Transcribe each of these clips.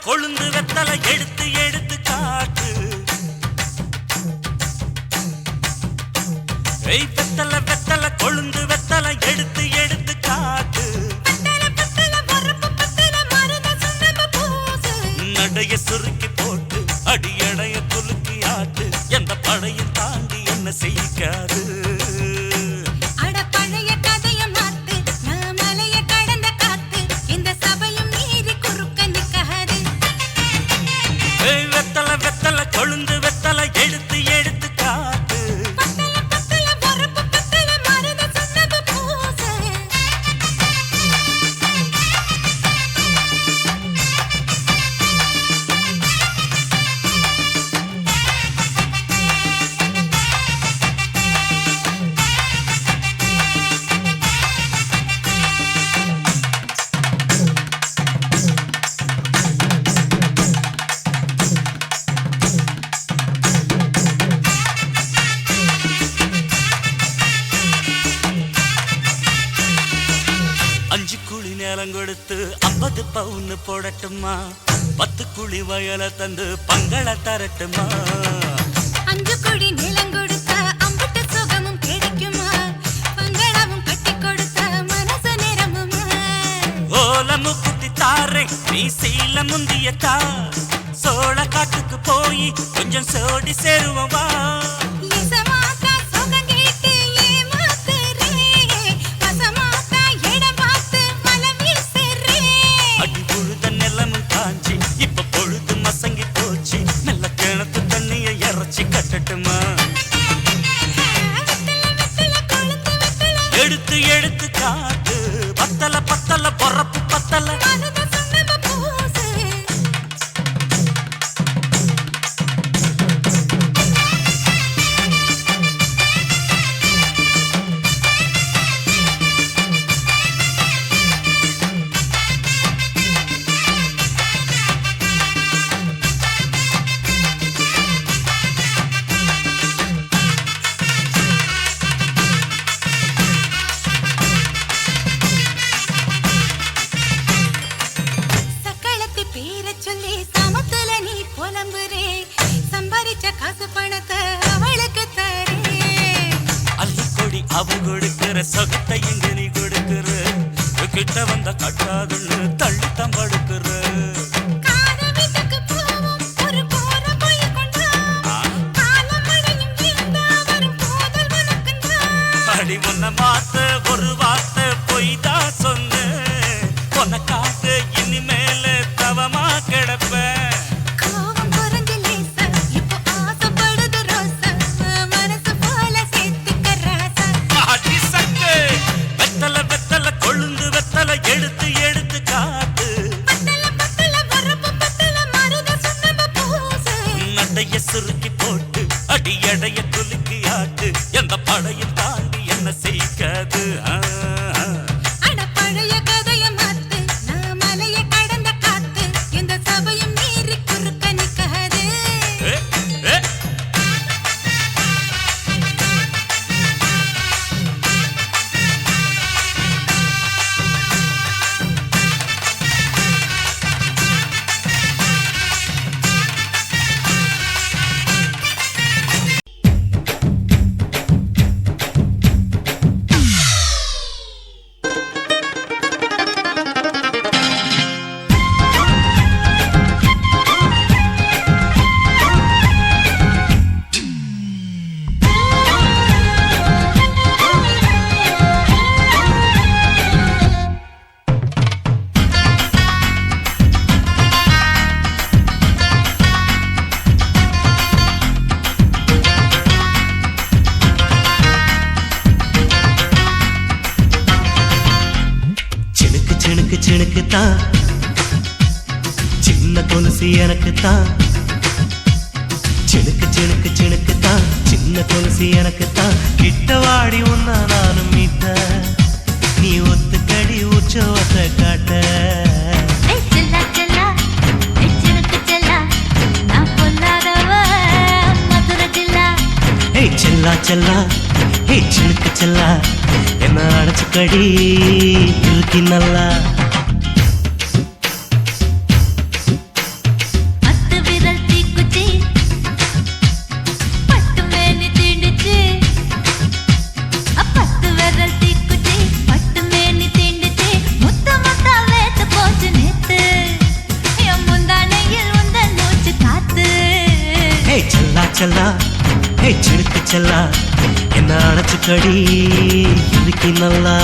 கொழுந்து வெத்தலை எடுத்து எடுத்து காட்டு. வெத்தலை வெத்தலை கொழுந்து வெத்தலை எடுத்து எடுத்து காட்டு. நடைய சுருக்கி போட்டு அடியடைய குலுக்கி ஆட்டு. எந்த படையும் தாண்டி என்ன செய்யாது. வெத்தலை வெத்தலை கொழுந்து வெத்தலை எடுத்து எடுத்து காட்டு. அஞ்சு குழி நேரம் கொடுத்து 50 பவுன் போடட்டுமா? 10 குழி வயல தந்து பங்கள தரட்டுமா? அஞ்சு குழி நிலம் கொடுத்த அம்புட்டு சுகமும் கிடைக்குமா? பங்களவும் கட்டி கொடுத்த மனசு நிரம்புமா? ஓலமு குத்தி தாரே நீ சீல முந்தியத்தா. சோழ காட்டுக்கு போய் கொஞ்சம் சோடி சேருவோம் வா. இப்ப பொழுது மசங்கி போச்சு. நல்ல கிணத்து தண்ணிய இறச்சி கட்டட்டுமா? எடுத்து எடுத்து காட்டு. பத்தல பத்தல பொறப்பு பத்தல. அவ கொடுக்கிற சொகத்தை எங்க நீ கொடுக்கிற. கிட்ட வந்த கட்டாதுன்னு தள்ளித்தான் படுக்கிற. அடி உன்ன மாத்த ஒரு வார்த்தை பொய் தான் சொன்ன. உனக்காக இனிமேல தவமா கிடப்பேன். கொழுந்து வெத்தலை எடுத்து எடுத்து காட்டு. நடைய சுருக்கி போட்டு அடியடைய குலுக்கி ஆட்டு. எந்த படையும் தாண்டி என்ன செய்யாது. சினுக்குத்தான் சின்ன கொலுசு எனக்குத்தான். சினுக்கு சினுக்கு சினுக்குத்தான் சின்ன கொலுசு எனக்குத்தான். கிட்ட வாடி உன்னா நானும் மீட்ட. நீ ஒத்துக்கடி உற்சவத்தை காட்ட. செல்லா செல்லா ஹே சினுக்கு செல்லா என்ன அடைச்சுக்கடி இருக்கு நல்லா. செல்லா ஹே சிலுக்கு செல்லா என்ன அணைச்சுக்கடி இருக்கி நல்லா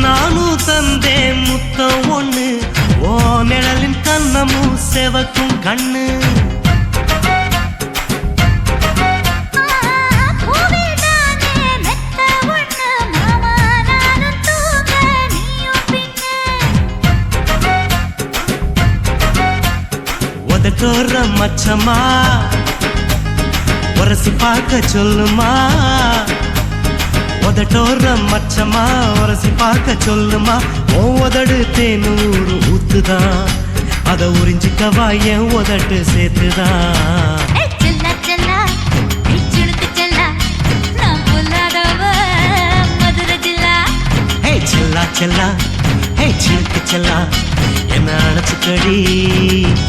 நானும் தந்தே முத்தம் ஒண்ணு ஓ நிழலின் கண்ணமும் செவக்கும் கண்ணு உதட்டோர மச்சமா உரசி பார்க்க சொல்லுமா உதட்டோர மச்சமா உரசி பார்க்க சொல்லுமா உதடு தேனூறு ஊத்துதான் அத உறிஞ்சிக்கவா என் உதட்டு சேர்த்துதான் செல்லா செல்லா ஹே சிலுக்கு செல்லா என்ன அணைச்சுக்கடி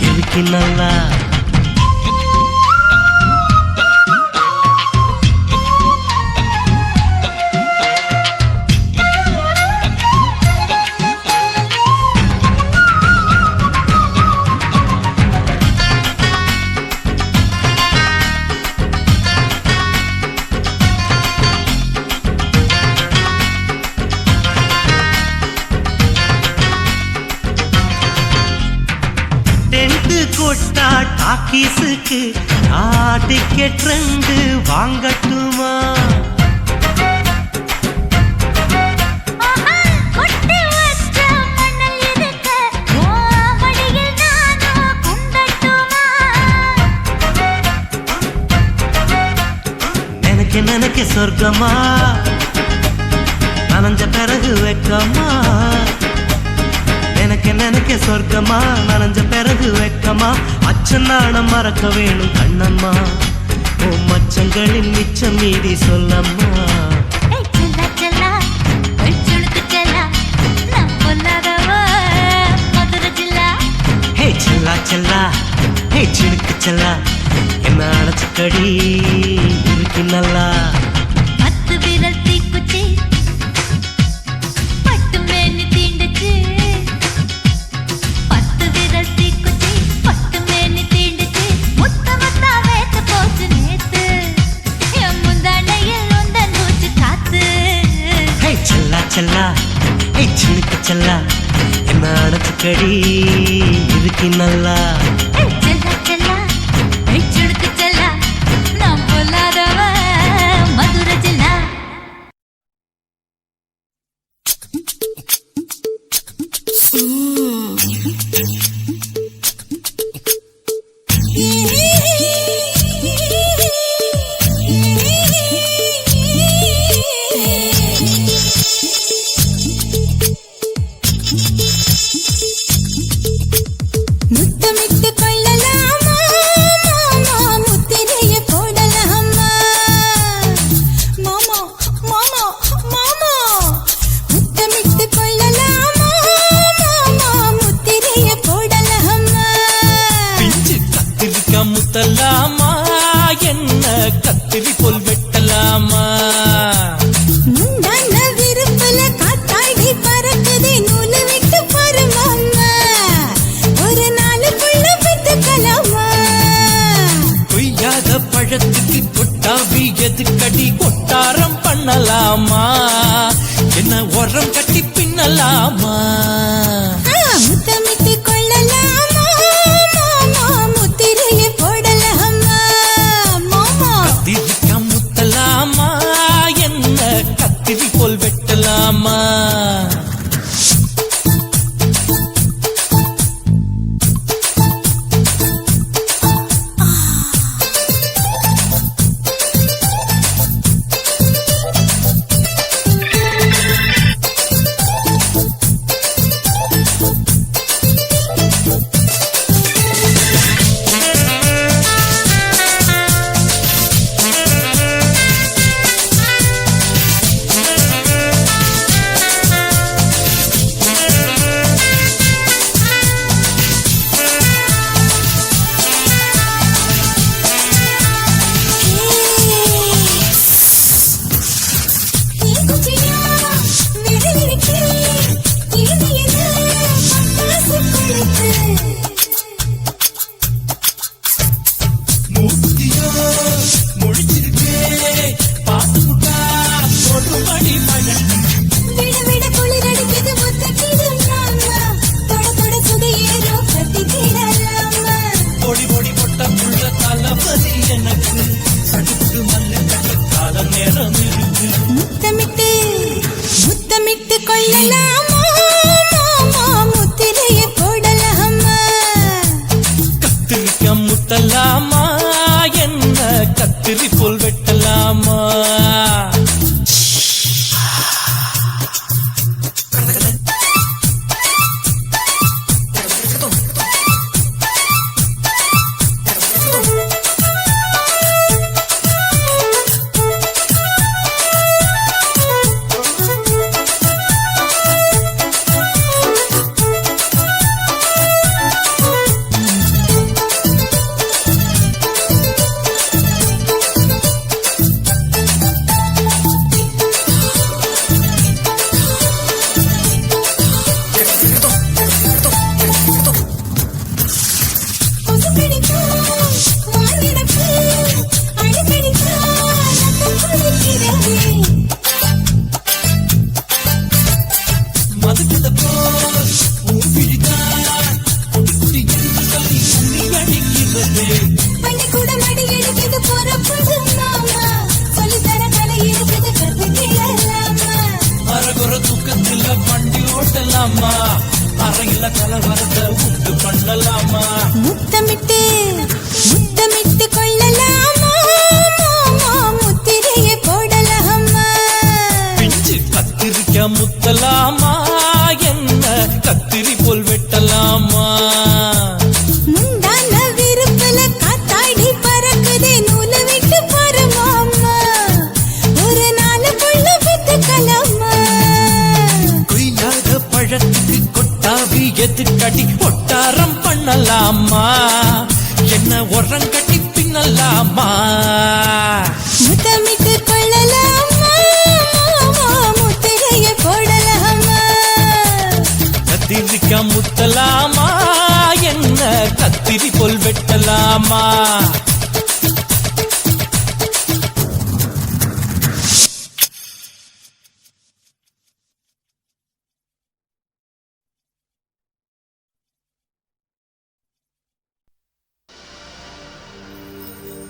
இருக்கு நல்லா கொட்டா டாக்கீஸுக்கு டிக்கெட் 2 வாங்கட்டுமா நினைக்க சொர்க்கமா நனைஞ்ச பிறகு வெக்கமா நினைக்க சொர்க்கமா நனைஞ்ச பிறகு வெக்கமா அச்சநாணம் மறக்க வேணும் கண்ணம்மா ஓ மச்சங்களின் மிச்சம் மீதி சொல்லம்மா ஹே செல்லா செல்லா ஹே சிலுக்கு செல்லா என்ன அணைச்சுக்கடி இருக்கு நல்லா செல்லா ஹே சிலுக்கு செல்லா என்ன அணைச்சுக்கடி இருக்கு நல்லா முத்தலாமா என்ன கத்திரி போல் வெட்டலாமா முந்தான விருப்பல காத்தாடி பறக்குதே நூலு விட்டு பருமாமா ஒரு நாளுக்குள்ள வருது பள்ளிக்கூடம் அடி எடுக்குது புறப்படு மாமா சொல்லித்தர கலை இருக்குது கத்து கேளாமா அரகுற தூக்கத்துல வண்டி ஓட்டலாமா அறையில கலவரத்தை உண்டு பண்ணலாமா முத்தமிட்டு முத்தமிட்டு கொள்ளலாமா மாமா முத்திரையை போடலாமா பிஞ்சு கத்திரிக்க முத்தலாமா என்ன கத்திரி போல் வெட்டலாமா முந்தான விருப்பல காத்தாடி பறக்குதே நூலை விட்டு பாரு மாமா ஒரு நாளுக்குள்ள வித்துக்கலாமா கொய்யாத பழத்துக்கு கொட்டாவி எதுக்கடி ஒட்டாரம் பண்ணலாமா என்ன உரம் கட்டி பின்னலாமா முத்தமிட்டு கொள்ளலாமா மாமா முத்திரையை போடலாமா கத்திரிக்க முத்தலாமா என்ன கத்திரி போல் வெட்டலாமா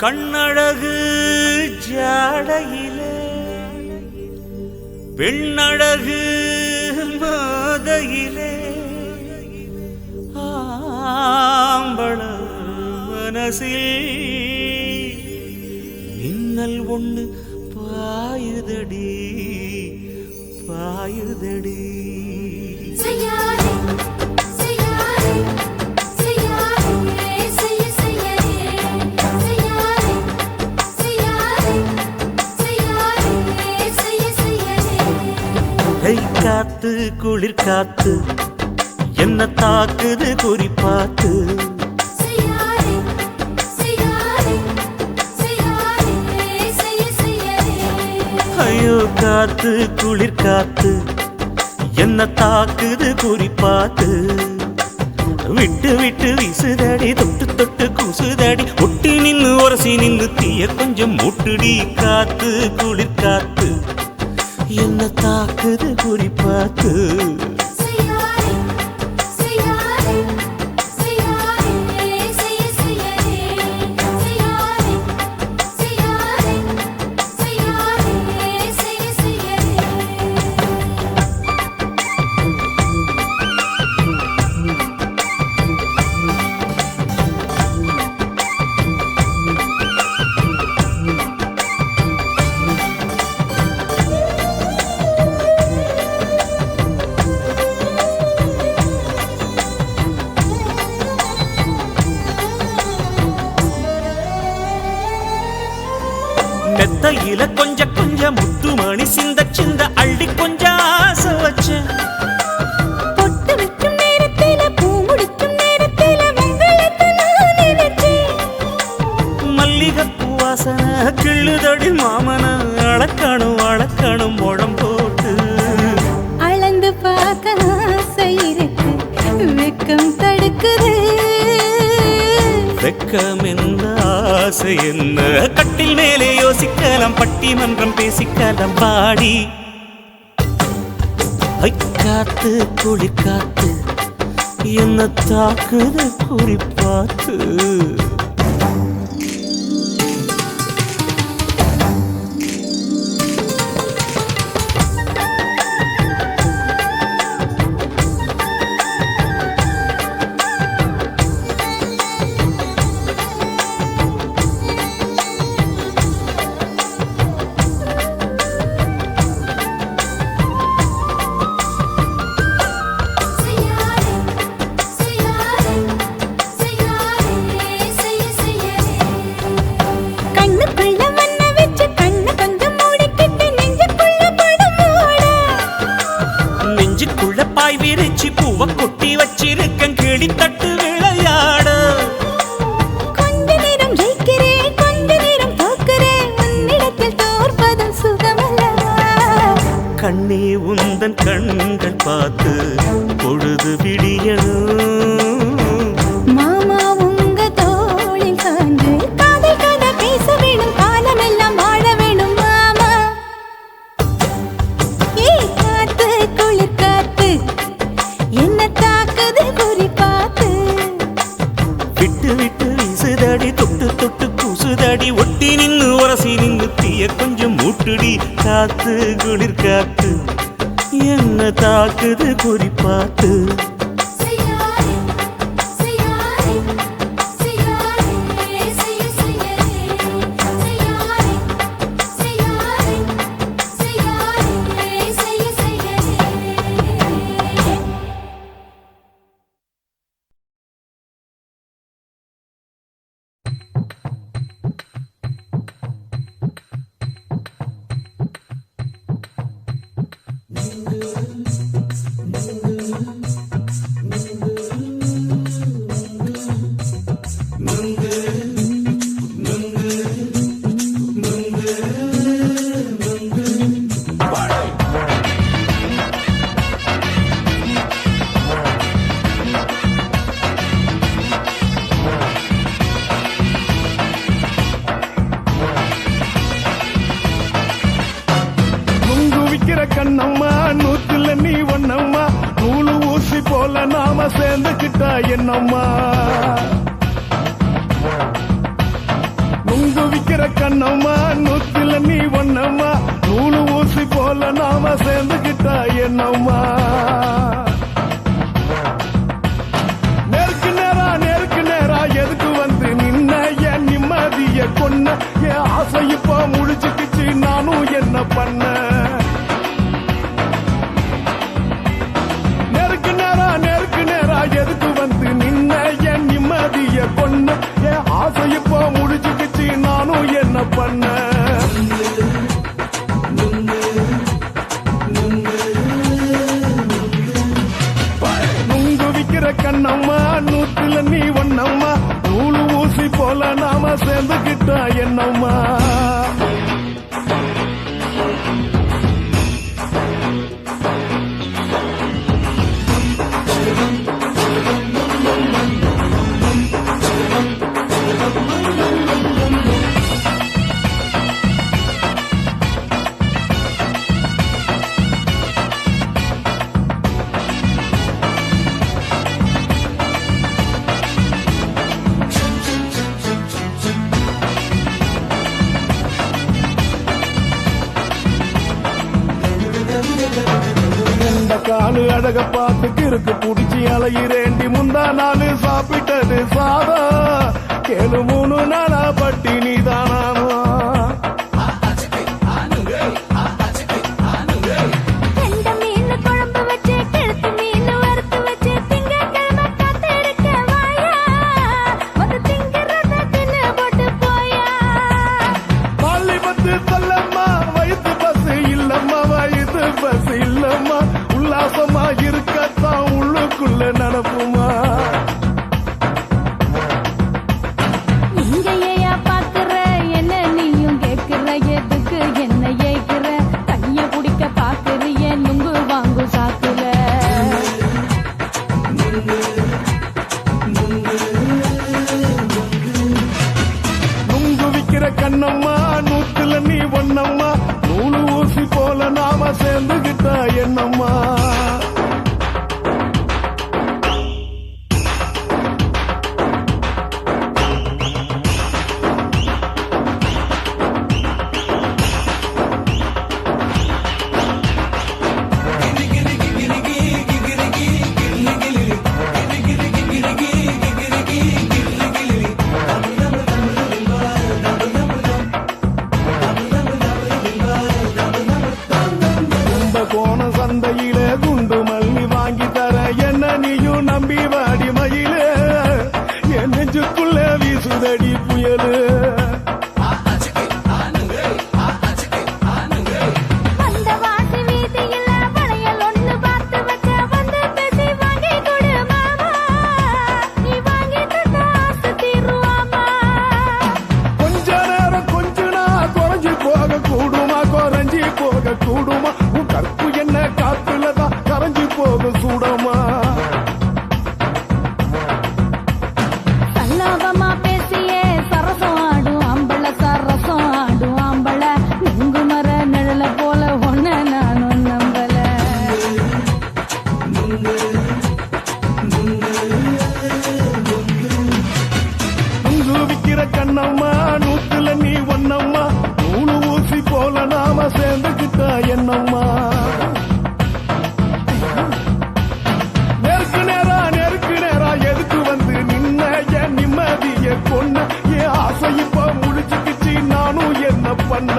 கண்ணழகு ஜாடையிலே பெண்ணழகு மாதையிலே ஆம்பள மனசில் மின்னல் ஒண்ணு பாயுதடி பாயுதடி செய்யாதே செய்யாதே செய்யாதே செய்ய செய்யாதே செய்யாதே செய்யாதே செய்யாதே செய்ய செய்யாதே கை காத்து குளிர் காத்து என்ன தாக்குது குறிப்பாத்து செய்யாதே செய்யாதே செய்யாதே செய்ய செய்யாதே ஐயோ காத்து குளிர் காத்து என்ன தாக்குது குறிப்பாத்து விட்டு விட்டு வீசுதடி தொட்டு தொட்டு கூசுதடி ஒட்டி நின்னு உரசி நின்னு தீய கொஞ்சம் முட்டுடி காத்து குளிர் காத்து என்ன தாக்குது குறிப்பாத்து செய்யாதே செய்யாதே செய்யாதே செய்ய செய்யாதே செய்யாதே செய்யாதே செய்யாதே செய்ய செய்யாதே மெத்தையில கொஞ்ச முத்துமணி சிந்த சிந்த அள்ளி கொஞ்சம் ஆசை வச்சேன் பொட்டு வைக்கும் நேரத்தில பூ முடிக்கும் நேரத்தில மங்களத்தை நான் நினைச்சேன் மல்லிகைப்பூ வாசனை கிள்ளுதடி மாமன அளக்கணும் அளக்கணும் முழம் போட்டு அளந்து பார்க்க ஆசை இருக்கு வெக்கம் தடுக்குது வெக்கம் என்ன ஆசை என்ன கட்டில் மேலே யோசிக்கலாம் பட்டிமன்றம் பேசிக்கலாம் பாடி ஐ காத்து குளிர் காத்து என்ன தாக்குது குறிப்பாத்து பாய் விரிச்சு பூவ கொட்டி வச்சிருக்கன் கிளி தட்டு விளையாட கொஞ்ச நேரம் ஜெயிக்கிறேன் கொஞ்ச நேரம் தோக்கிறேன் உன்னிடத்தில் தோற்பதும் சுகமல்லவா கண்ணே உந்தன் கண்கள் பார்த்து பொழுது விடியணும் மாமா உங்க தோளில் சாய்ந்து காதல் கதை பேச வேணும் காலமெல்லாம் வாழ வேணும் மாமா ஏய் காத்து குளிர் காத்து என்ன தாக்குது குறி பார்த்து விட்டு விட்டு வீசுதடி கூசுதடி தொட்டு தொட்டு கூசுதடி ஒட்டி நின்னு உரசி நின்னு தீய கொஞ்சம் மூட்டுடி காத்து குளிர் காத்து என்ன தாக்குது குறிப்பாத்து கண்ணம்மா நூத்துல நீ ஒன்னம்மா நூலு ஊசி போல நாம சேர்ந்துக்கிட்டா என்னம்மா நுங்கு விக்கிற கண்ணம்மா நூத்துல நீ ஒன்னம்மா நூலு ஊசி போல நாம சேர்ந்துக்கிட்டா என்னம்மா நேருக்கு நேரா எதுக்கு வந்து நின்ன என் நிம்மதிய கொன்ன என் ஆசை இப்ப முழிச்சுக்கிச்சு நானும் என்ன பண்ண எதுக்கு வந்து நின்ன என் நிம்மதிய கொன்ன என் ஆசை இப்போ முடிச்சுக்கிச்சு நானும் என்ன பண்ண நுங்கு விக்கிற கண்ணம்மா நூத்துல நீ ஒன்னம்மா நூலு ஊசி போல நாம சேர்ந்துக்கிட்டா என்னம்மா காலு அழக பார்த்து கிறுக்கு புடிச்சி அலையிறேண்டி முந்தா நாலு சாப்பிட்டது சாதம் கேளு 3 நாளா பட்டினி தானானோ சொல்லம்மா வயிற்று பஸ் இல்லம்மா வயிற்று பஸ் இல்லம்மா உல்லாசமா இருக்கத்தான் உள்ளுக்குள்ள நடப்புமா நீங்க ஏயா பாக்குற என்ன நீயும் கேக்குற எதுக்கு என்ன ஏக்குற கைய பிடிக்க பாக்குறிய நுங்கு வாங்கு சாக்குற நுங்கு விக்கிற கண்ணம்மா நூத்துல நீ ஒன்னம்மா நூலு ஊசி போல நாம சேர்ந்துகிட்டா என்னம்மா கண்ணம்மா நூத்துல நீ ஒன்னம்மா நூலு ஊசி போல நாம சேர்ந்துக்கிட்டா என்னம்மா நெருக்கு நேரா எதுக்கு வந்து நின்ன என் நிம்மதிய கொன்ன என் ஆசை இப்ப முடிச்சுக்கிச்சு நானும் என்ன பண்ண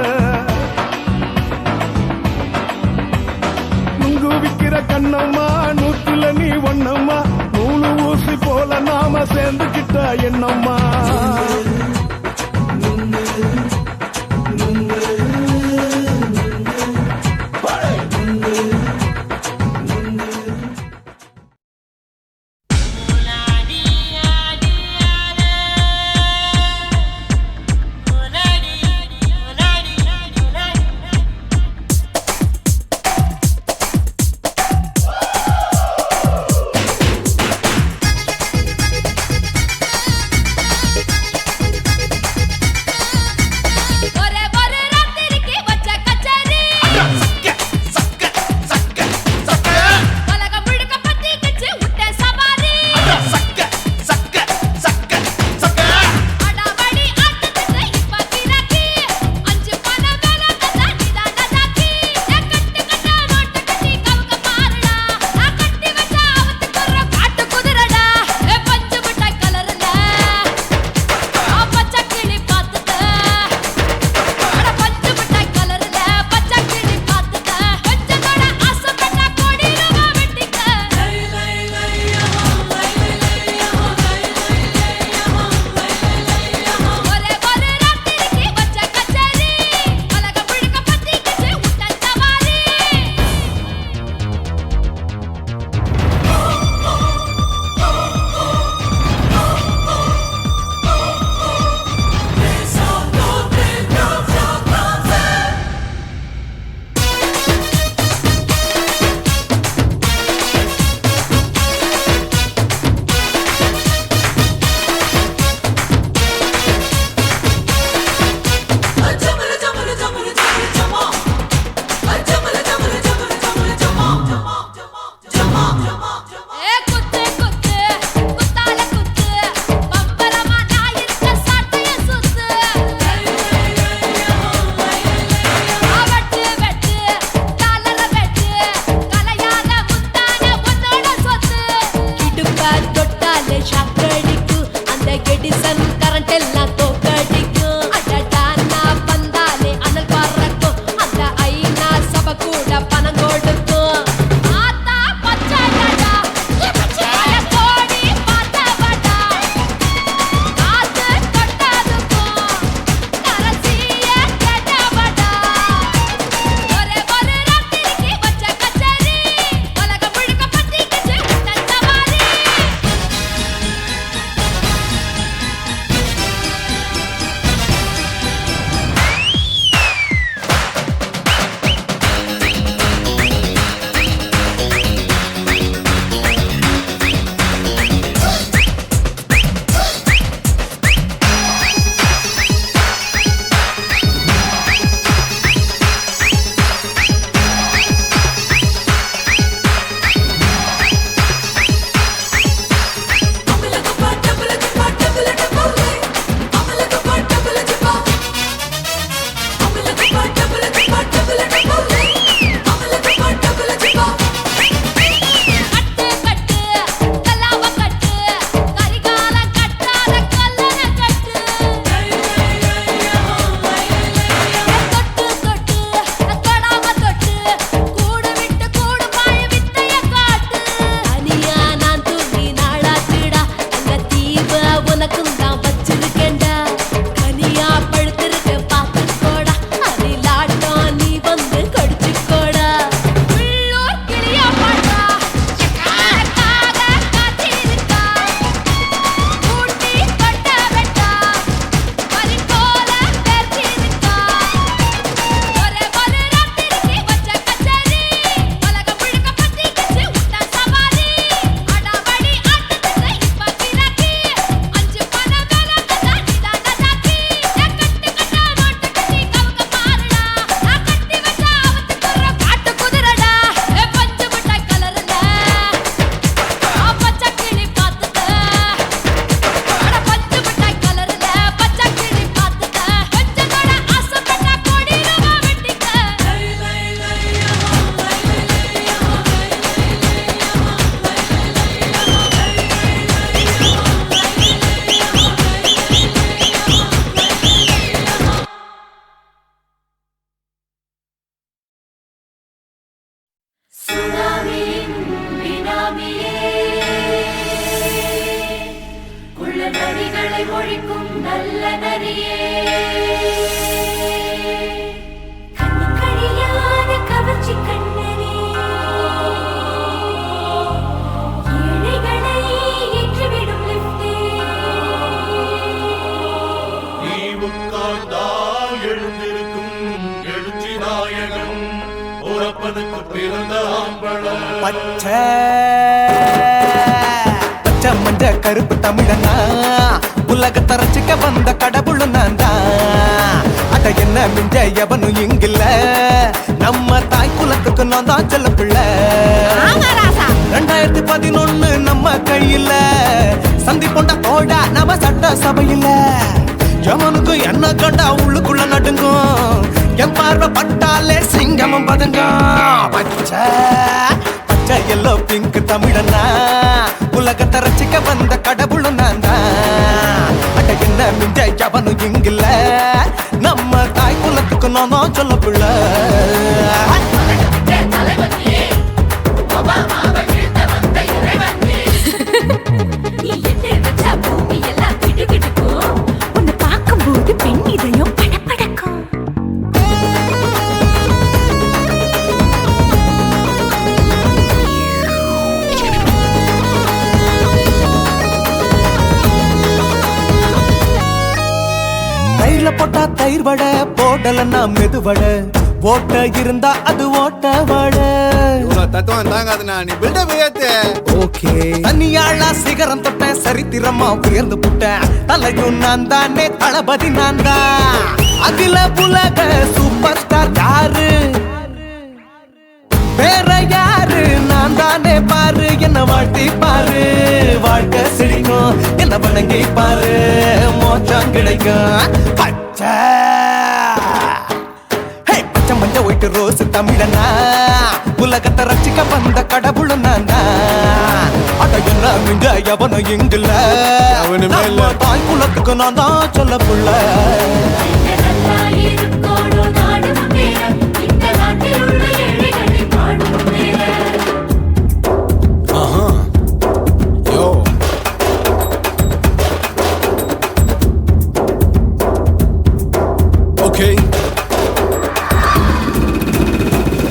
நுங்கு விக்கிற கண்ணம்மா நூத்துல நீ ஒன்னம்மா நூலு ஊசி போல நாம சேர்ந்துக்கிட்டா என்னம்மா காதலை ஒழிக்கும் நல்ல நரியே கண்ணுக்கழியாத கவர்ச்சி கண்ணனே ஏழைகளை ஏற்றிவிடும் லிப்டே நீ உட்கார்ந்தால் எழுந்திருக்கும் எழுச்சி நாயகன் உறப்பதுக்கு பிறந்த ஆம்பளம் பச்சை பச்சை மஞ்ச கருப்பு தமிழனா உலகத்தை ரசிக்க வந்த கடவுள் நான் தான் அட என்ன மிஞ்ச எவனும் இங்கில்ல நம்ம தாய் குலத்துக்கு நான் தான் செல்ல பிள்ளை 2011 நம்ம கையில சந்தி கொண்ட தோடா நம்ம சட்ட சபையில எவனுக்கு என்ன கண்டா உள்ளுக்குள்ள நடுங்கும் என் பார்வை பட்டாலே சிங்கமும் பதுங்கும் பச்சை பச்சை எல்லோ பிங்க் தமிழனா உலகத்தை ரசிக்க வந்த கடவுள் நான் தான் அட என்ன மிஞ்ச எவனும் இங்கில்ல நம்ம தாய் குலத்துக்கு நான் தான் சொல்ல பிள்ளை நீ என்ன வச்சா பூமி எல்லாம் கிடுகிடுக்கும் உன்னை பார்க்கும்போது பெண் இதயம் படபடக்கும் தயிர்ல போட்டா தயிர் வடை போடலன்னா மெதுவடை ஓட்ட இருந்தா அது ஓட்ட வடை தத்துவம் தாங்காதுண்ணா நீ பில்டப் ஏத்து ஓகே தனியாளா சிகரம் தொட்டேன் சரித்திரமா உயர்ந்து புட்டேன் தலையும் நான் தானே தளபதி நான் தான் அகில உலக சூப்பர் ஸ்டார் யாரு வேற யாரு நான் தானே பாரு என்ன வாழ்த்தி பாரு வாழ்க்கை சிரிக்கும் என்ன வணங்கி பாரு மோச்சம் கிடைக்கும் பச்சை பச்சை மஞ்ச ஒயிட்டு ரோஸ் தமிழனா உலகத்தை ரசிக்க வந்த கடவுள் நான் தான் அட என்ன மிஞ்ச எவனும் இங்கில்ல அவனுமே இல்ல. நம்ம தாய் குலத்துக்கு நான் தான் சொல்ல புள்ள நல்லா இருக்கோடு நாடும் பேர இந்த நாட்டில் உள்ள ஏழைகளை பாடும் பேர யோ okay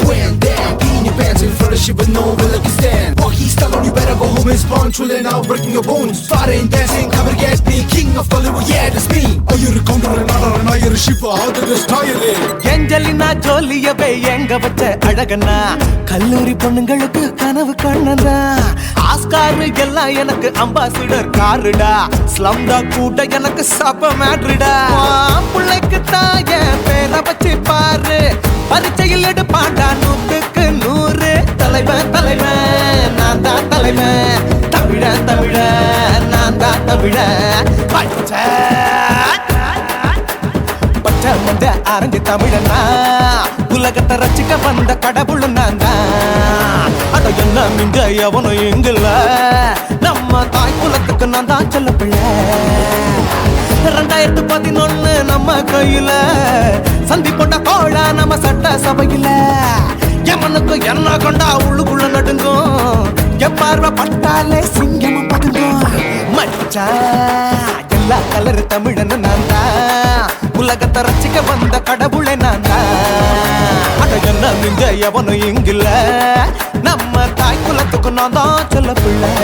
When there, in your pants in front of shit with no will like you stand. Walk he's telling you better go home and spawn, chilling out, breaking your bones. Fighting, dancing, cover gas, be king of Hollywood, yeah, that's me. Oh, you're a condor and not you're a shipper, how did this tire it? Angelina ஜோலியவே எங்க வச்ச அழகனா கல்லூரி பொண்ணுங்களுக்கு கனவு கண்ணனா Oscar எல்லாம் எனக்கு ambassador காருடா ஸ்லம்டா கூட எனக்கு சப்ப மேட்ருடா பிள்ளைக்கு தான் என் பேரை வச்சு பாரு பரீட்சையில் எடுப்பாண்டா 100க்கு 100 தலைவன் தலைவன் நான் தான் தலைவன் தமிழன் தமிழன் நான் தான் தமிழன் பச்சை பச்சை மஞ்ச ஆரஞ்சு தமிழனா உலகத்தை ரசிக்க வந்த கடவுள் நான் தான் அட என்ன மிஞ்ச எவனும் எங்கில்ல நம்ம தாய் குலத்துக்கு நான் தான் சொல்ல பிள்ளை 2011 நம்ம கையில சந்தி போட்ட கோழா நம்ம சட்ட சபையில எமனுக்கு என்ன கொண்டா உள்ளுக்குள்ள நடுங்கும் என் பார்வை பட்டாலே சிங்கமும் பதுங்கும் மச்சான் எல்லா கலர் தமிழன் நான் தான் உலகத்தை ரசிக்க வந்த கடவுளை நான் தான் அட என்ன மிஞ்ச எவனும் இங்கில்ல நம்ம தாய் குலத்துக்கு நான் தான் சொல்ல பிள்ளை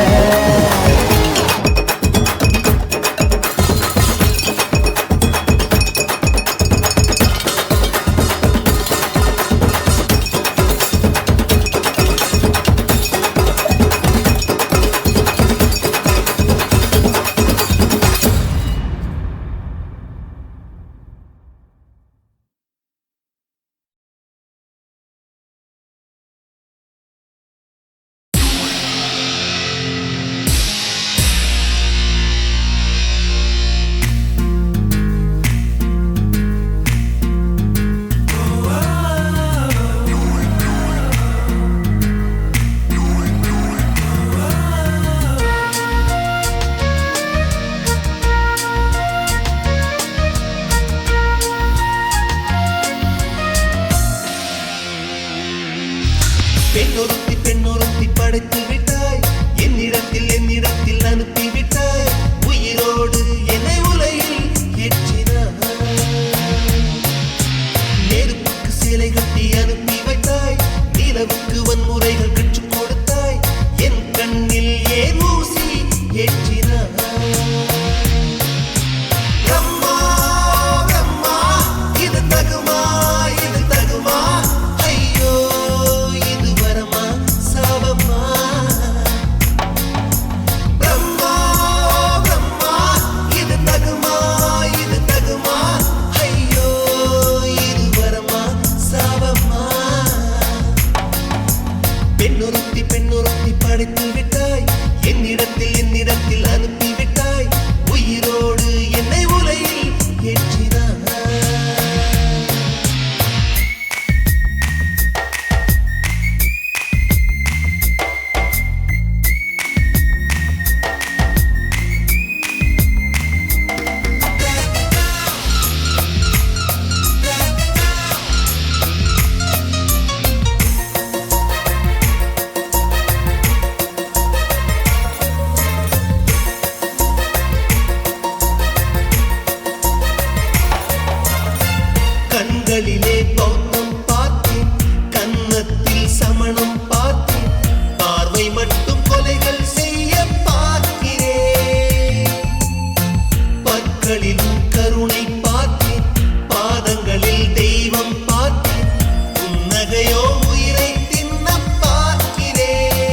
கண்களிலும் கருணை பார்த்தேன், பாதங்களில் தெய்வம் பார்த்தேன், புன்னகையோ உயிரை தின்ன பார்க்கிறேன்.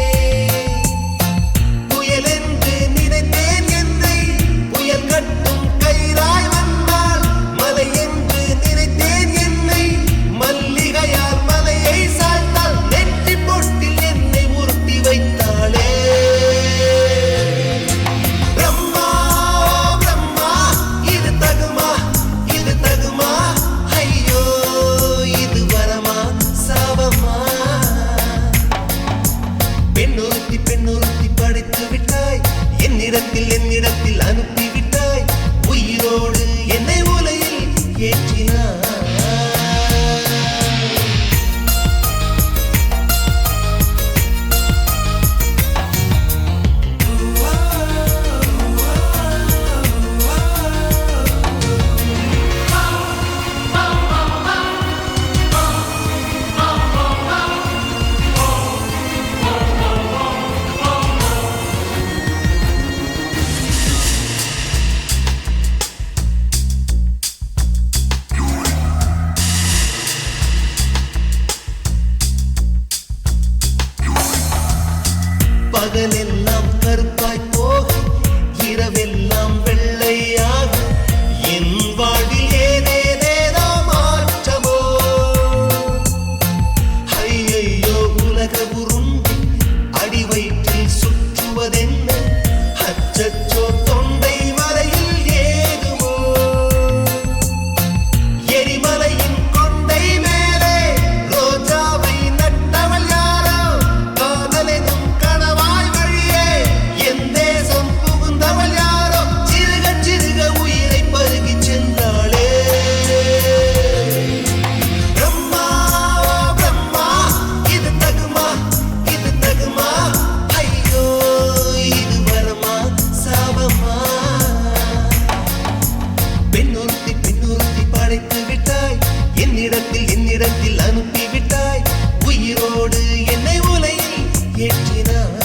புயல் என்று நினைத்தேன் என்னை, புயல் கட்டும் கயிறாய் வந்தால், மலை என்று நினைத்தேன் என்னை, மல்லிகையால் மலையை சாய்த்தால், நெற்றி பொட்டில் என்னை உருட்டி வைத்தாளே. பிரம்மா பிரம்மா, இது தகுமா, இது தகுமா, ஐயோ இது வரமா சாபமா. பெண்ணொருத்தி பெண்ணொருத்தி படைத்து விட்டாய், என்னிடத்தில் அனுப்பி விட்டாய், உயிரோடு என்னை உலையில் ஏற்றினாய். பகலெல்லாம் கருப்பாய் போக, இரவெல்லாம் வெள்ளையாக, என் வாழ்வில் ஏதேதேதோ மாற்றமோ. ஐயையோ உலக உருண்டு அடி வயிற்றில் சுற்றுவதென்ன, அச்சச்சோ தொண்டை வரையில் ஏகுமோ. எரிமலையின் கொண்டை மேலே ரோஜாவை நட்டவள் யாரோ, காதலெனும் கணவாய் வழியே என் தேசம் புகுந்தவள் யாரோ, சிறுக சிறுக உயிரை பருகி சென்றாளே. பிரம்மா பிரம்மா, இது தகுமா, இது தகுமா, ஐயோ இது வரமா சாபமா. பெண்ணொருத்தி பெண்ணொருத்தி படைத்து விட்டாய், என்னிடத்தில் அனுப்பி விட்டாய், உயிரோடு என்னை உலையில் ஏற்றினாய்.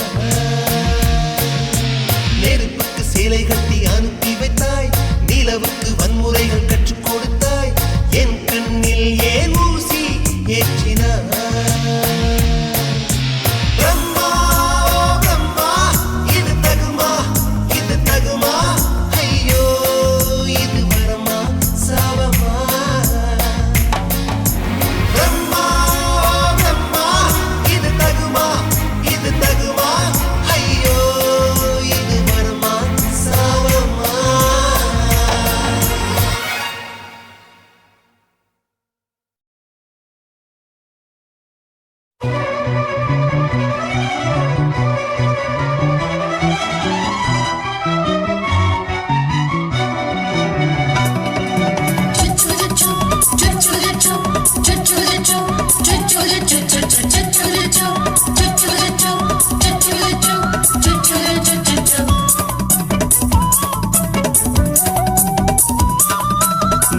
நெருப்புக்கு சேலை கட்டி அனுப்பி வைத்தாய், நிலவுக்கு வன்முறைகள் கற்றுக் கொடுத்தாய், என் கண்ணில் ஏன் ஊசி ஏற்றினாய். பிரம்மா பிரம்மா, இது தகுமா, இது தகுமா, ஐயோ இது வரமா சாபமா. பிரம்மா பிரம்மா, இது தகுமா, இது தகுமா, ஐயோ இது வரமா சாபமா.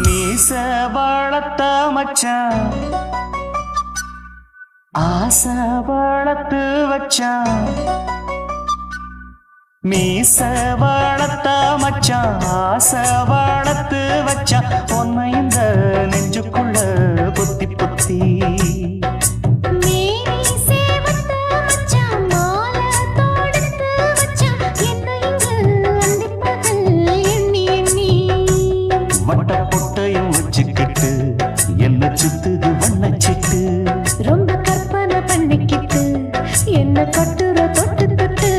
மீச வளர்த்த மச்சான், ஆசை வளர்த்து வச்சான். மீச வளர்த்த மச்சான், ஆசை வளர்த்து வச்சான், பொன்னை இந்த நெஞ்சுக்குள்ள புத்தி புத்தி. மேனி சேவத்த மச்சான், மாலை தொடுத்து வச்சான், என்னை இங்கு அந்திப்பகல் எண்ணி எண்ணி. வட்ட பொட்டையும் வச்சுக்கிட்டு என்ன சுத்துது வண்ணச்சிட்டு, ரொம்ப கற்பனை பண்ணிக்கிட்டு என்ன கட்டுற தொட்டு தொட்டு.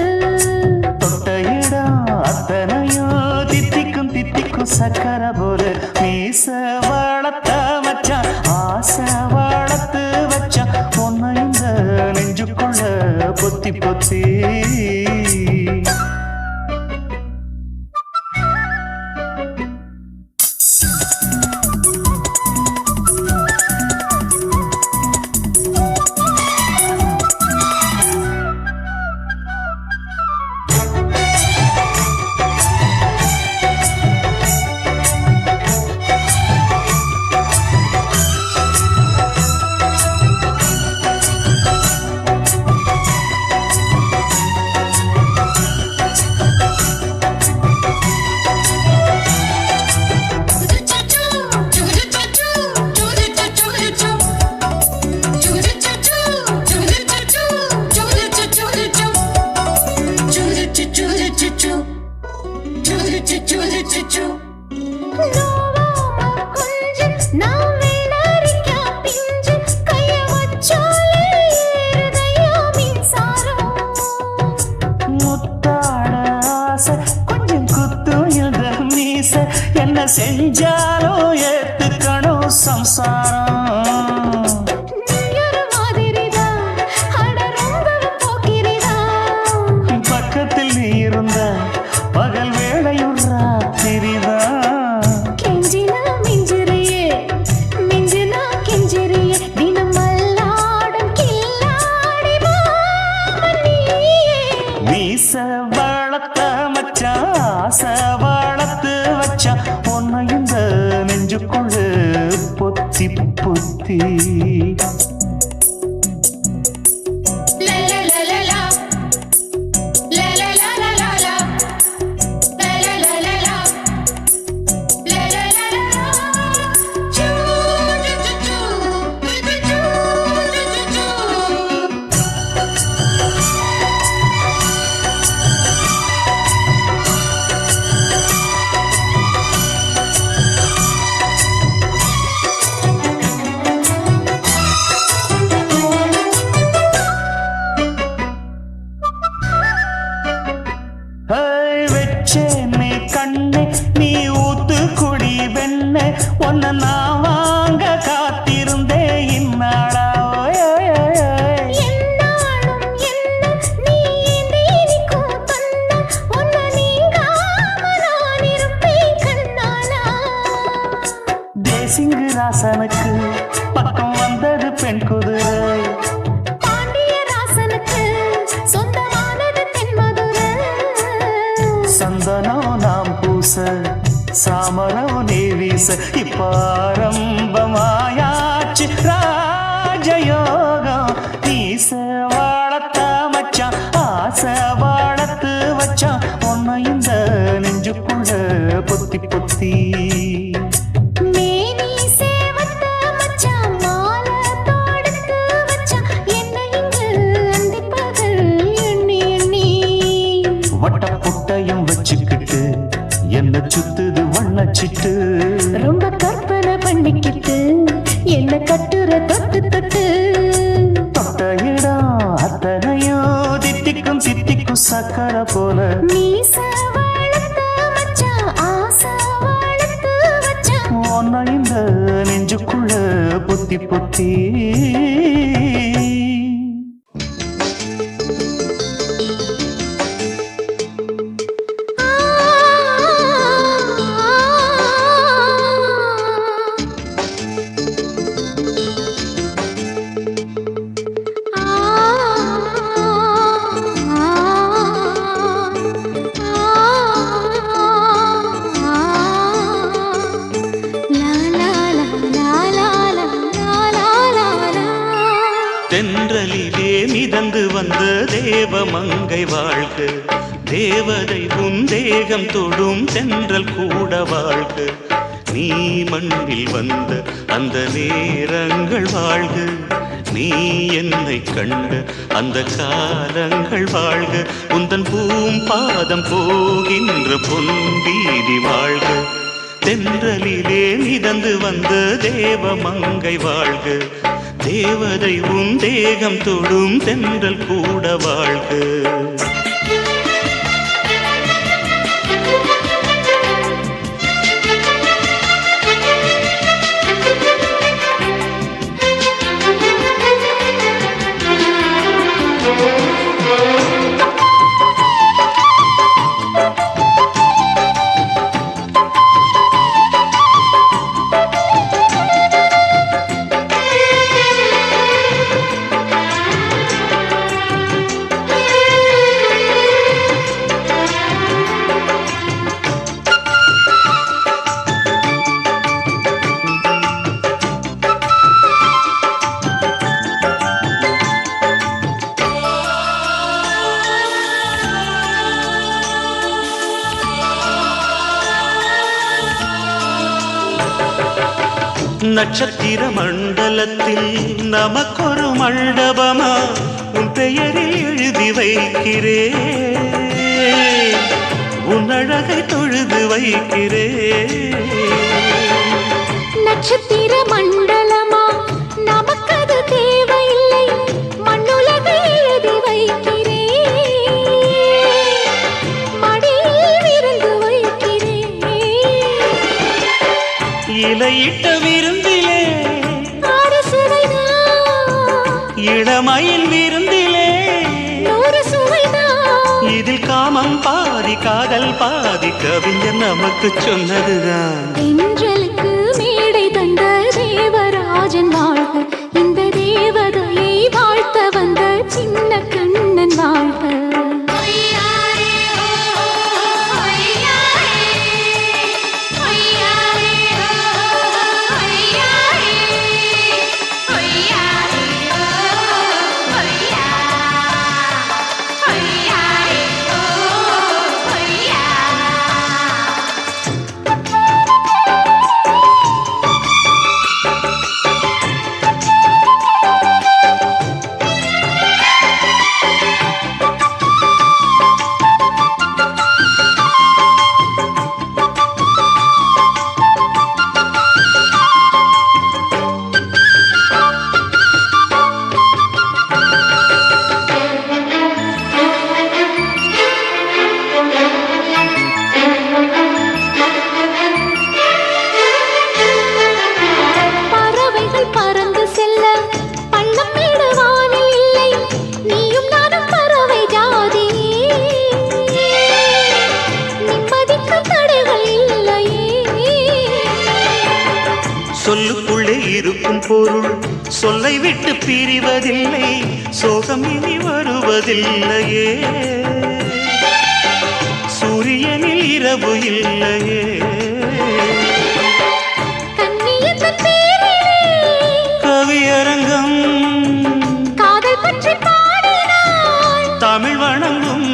தொட்ட இடம் அத்தனையும் தித்திக்கும் தித்திக்கும் சக்கரை போல. மீச வளர்த்த மச்சான், ஆசை வளர்த்து வச்சான், பொன்னை இந்த நெஞ்சுக்குள்ள பொத்தி பொத்தி. கொஞ்சம் குத்து இந்த மீச என்ன செஞ்சாலும் ஏத்துக்கணும் சம்சாரம் பக்கத்தில் நீ இருந்த பகல் வேளையும் ராத்திரிதான் கெஞ்சினா மிஞ்சிறியே மிஞ்சினா கெஞ்சிறியே தினம் மல்லாடும் கில்லாடி மீச வளர்த்த மச்சான் ஆசை வளர்த்து வச்சான் உன்னை இந்த நெஞ்சுக்குள்ள பொத்தி பொத்தி வெச்சேனே கண்ணே நீ ஊத்து குடி வெண்ணே உன்னை நான் வாங்க காத்திருந்தே இந்நாளா தேசிங்கு ராசனுக்கு பக்கம் வந்தது பெண் குதிரை சந்தனம் நாம் பூச சாமரம் நீ வீச இப்பாரம்பமாயாச்சு ராஜயோகம் நீச வாழத்த மச்சான் ஆசை வாழத்து வச்சான் உன்னை இந்த நெஞ்சுக்குள்ள பொத்தி பொத்தி வட்டப்புட்டையும் வச்சுக்கிட்டு என்ன சுத்துது வண்ணச்சிட்டு ரொம்ப கற்பனை பண்ணிக்கிட்டு என்ன கட்டுற தொட்டு தொட்டு தொட்ட இடம் அத்தனையோ தித்திக்கும் சித்திக்கும் சக்கரை போல உன்னை இந்த நெஞ்சுக்குள்ள பொத்தி பொத்தி தென்றலிலே மிதந்து வந்த தேவமங்கை வாழ்க தேவதை உன் தேகம் தொடும் தென்றல் கூட வாழ்க நீ மண்ணில் வந்த அந்த நேரங்கள் வாழ்க நீ என்னை கண்ட அந்த காலங்கள் வாழ்க உந்தன் பூம்பாதம் போகின்ற பொன்வீதி வாழ்க தென்றலிலே மிதந்து வந்த தேவமங்கை வாழ்க தேவதை உன் தேகம் தொடும் தென்றல் கூட வாழ்க நட்சத்திர மண்டலத்தில் நமக்கொரு மண்டபமா உன் பெயரில் எழுதி வைக்கிறேன் உன் அழகை தொழுது வைக்கிறேன். நட்சத்திர மண்டலமா நமக்கது தேவையில்லை, மண்ணுலகை எழுதி வைக்கிறேன், மடியில் விருந்து வைக்கிறேன். இலையிட்ட விருந்திலே ஆறு சுவைதான், இளமயில் விருந்திலே நூறு சுவைதான். இதில் காமம் பாதி காதல் பாதி கவிஞர் நமக்கு சொன்னதுதான். தென்றலுக்கு மேடை தந்த தேவராஜன் வாழ்க, இந்த தேவதையை வாழ்த்த வந்த சின்ன கண்ணன் வாழ்க. சொல்லுக்குள்ளே இருக்கும் பொருள் சொல்லை விட்டு பிரிவதில்லை, சோகம் இனி வருவதில்லையே, சூரியனில் இரவு இல்லையே. கவியரங்கம் காதல் பற்றி பாடினாள், தமிழ் வணங்கும்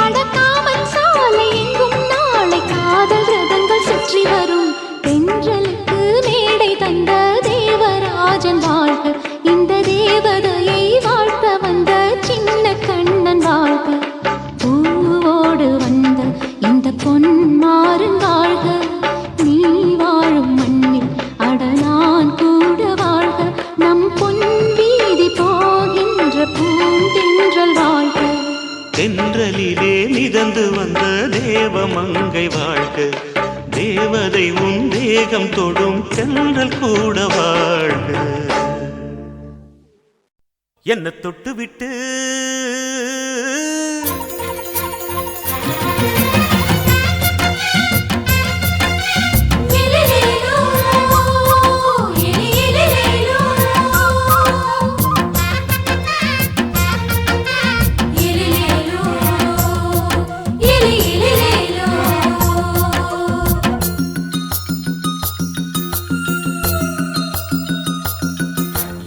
அடக்காமன் சாலை எங்கும் நாளை காதல் ரதங்கள் சுற்றி வரும். தென்றலுக்கு மேடை தந்த தேவராஜன் வாழ்க, இந்த தேவதையை வாழ்த்த வந்த சின்ன கண்ணன் வாழ்க. பூவோடு வந்த இந்த பொன்மாறன் வாழ்க, நீ வாழும் மண்ணில் அடலான் கூட வாழ்க, நம் பொன் வீதி போகின்ற பூந்தென்றல் வாழ்க. தென்றலிலே மிதந்து வந்த தேவமங்கை வாழ்க, தேவதை உன் தேகம் தொடும் தென்றல் கூட வாழ்க. என்ன தொட்டு விட்டு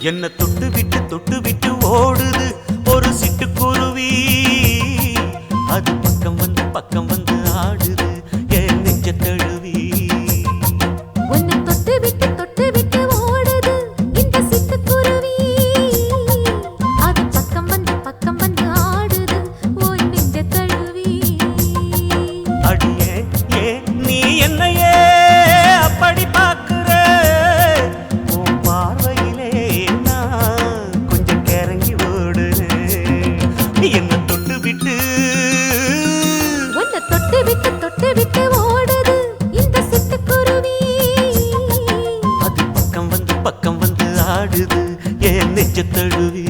என்ன தொட்டு விட்டு ஓடுது ஒரு சிட்டுக்குருவி, அது பக்கம் வந்து ஆடுது என் நெஞ்ச தழுவி. உன்னை தொட்டு விட்டு ஓடுது இந்த சிட்டுக்குருவி, அது பக்கம் வந்து ஆடுது உன் நெஞ்ச தழுவி. அடியே ஏ நீ என்னையே அப்படி பார்க்கிற, உன் பார்வையிலே நான் கொஞ்சம் கிறங்கி ஓடுறேன். என்ன தொட்டு விட்டு உன்னை தொட்டு விட்டு ஓடுது இந்த சிட்டுக்குருவி, அது பக்கம் வந்து ஆடுது என் நெஞ்ச தழுவி.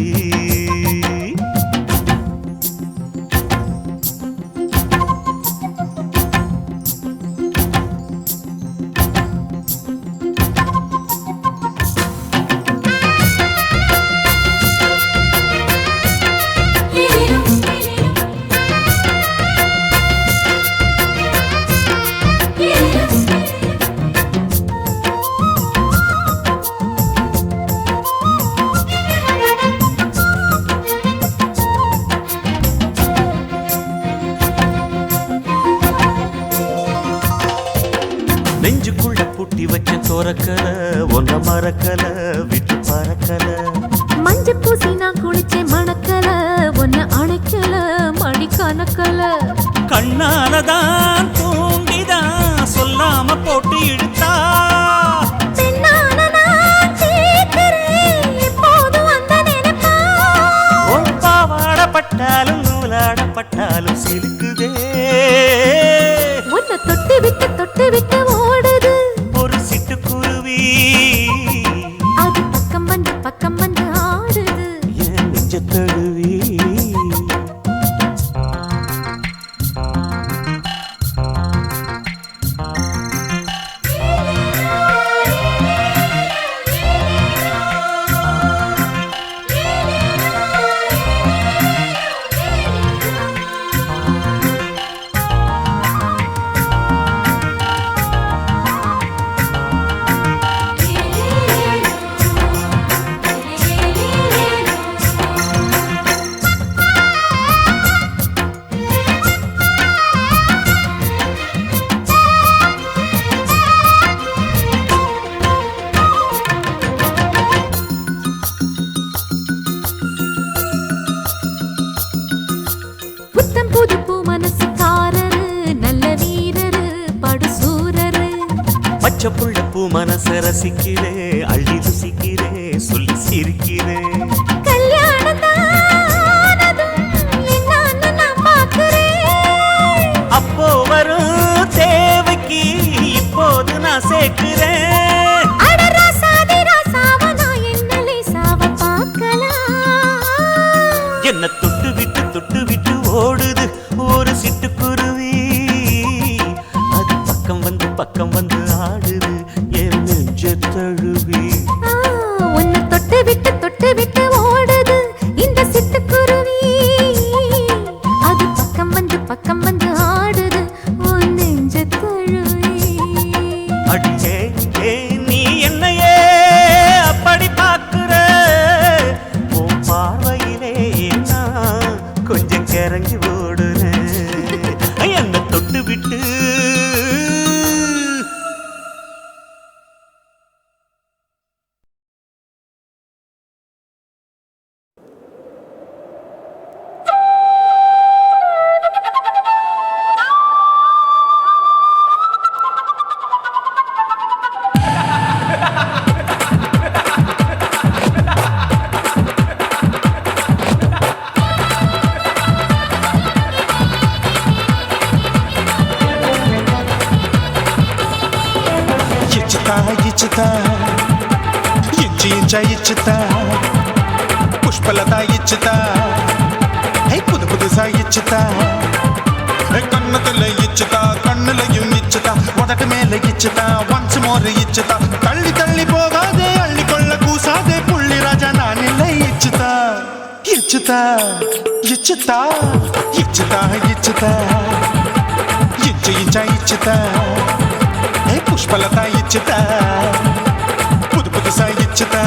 நெஞ்சுக்குள்ள பூட்டி வச்ச தோரக்கல ஒன்ன மறக்கல விட்டு பறக்கல. மஞ்சள் பூசி நான் குளிச்சேன் மணக்கல, ஒன்ன அணைக்கல மடி கணக்கல கண்ணாலதான் தூண்டிதான் சொல்லாம போட்டு இழுத்தா பெண்ணான நான் கேட்கிறேன் எப்போது வந்த நினைப்பா பாவாடப்பட்டாலும் நூலாடப்பட்டாலும் சிலுக்குதே உன்னை தொட்டு விட்டு ஓடுது ஒரு சிட்டுக்குருவி அது பக்கம் வந்து ஆடுது என் நெஞ்ச தழுவி புத்தம் புது பூ மனசுக்காரரு நல்ல வீரரு படுசூரரு பச்சை புள்ள பூ மனச ரசிக்கிறே அள்ளி ருசிக்கிறே சொல்லி சிரிக்கிறே அப்போ வரும் தேவைக்கு இப்போது நான் சேர்க்கிறேன் என்ன தொட்டு விட்டு ஓடுது ஒரு சிட்டுக்குருவி அது பக்கம் வந்து ஆடுது என் நெஞ்ச தழுவி உன்னை தொட்டு விட்டு ஓடுது இந்த சிட்டுக்குருவி அது பக்கம் வந்து ஆடுது உன் நெஞ்ச தழுவி அடியே நீ என்னையே அப்படி பார்க்கிற உன் பார்வையிலே நான் கொஞ்சம் கிறங்கி ஓடுறேன் என்ன தொட்டு விட்டு ఇచ్చుతా పుష్పలత ఇచ్చుతా పుదు పుదుసా ఇచ్చుతా కన్నతుల ఇచ్చుతా కన్నులயும் ఇచ్చుతా మొదటి మేల ఇచ్చుతా వన్స్ మోర్ ఇచ్చుతా తల్లి తల్లి పోగాదే అల్లి కొళ్ళ కూసాదే పుల్లి రాజా నానిల్ల ఇచ్చుతా ఇచ్చుతా ఇచ్చుతా ఇచ్చుతా ఇచ్చుతా ఇచ్చుతా పుష్పలత ఇచ్చుతా పుదు పుదుసా ఇచ్చుతా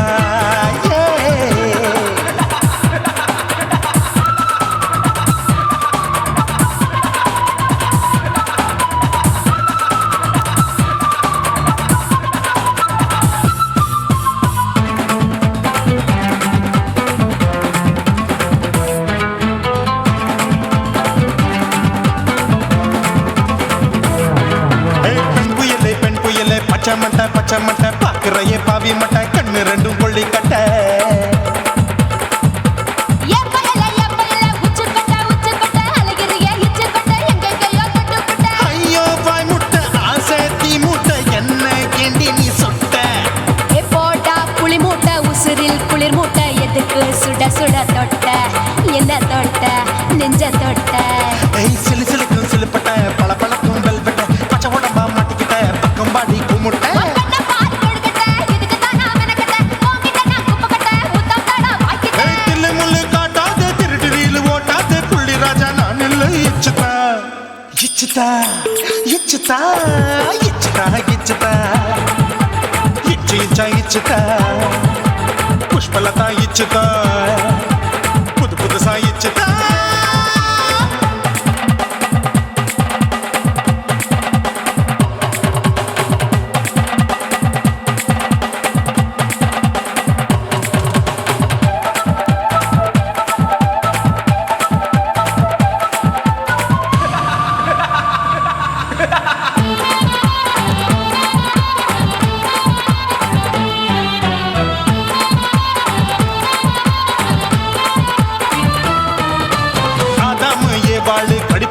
பச்சமட்ட பாக்குறையே பாவி மட்ட கண்ணு ரெண்டும் கொள்ளி கட்ட ஐயோ வாய் முட்டை ஆசை தீ மூட்டை என்ன கேண்டி நீ சொட்ட போட்டா புளி மூட்டை உசுரில் குளிர் மூட்டை எதுக்கு சுட சுட தொட்ட என்ன தொட்ட நெஞ்ச தொட்ட சிலு சிலுக்கும் சிலுப்பட்ட பல பழக்கும் வெல்வெட்ட பச்சை உடம்பா மாட்டிக்கிட்ட பக்கம் பாடி குமுட்ட ఇచ్చుతా ఇచ్చుతా ఇచ్చుతా ఇచ్చుతా ఇచ్చుతా ఇచ్చుతా పుష్పలత ఇచ్చుతా పుదు పుదుసా ఇచ్చుతా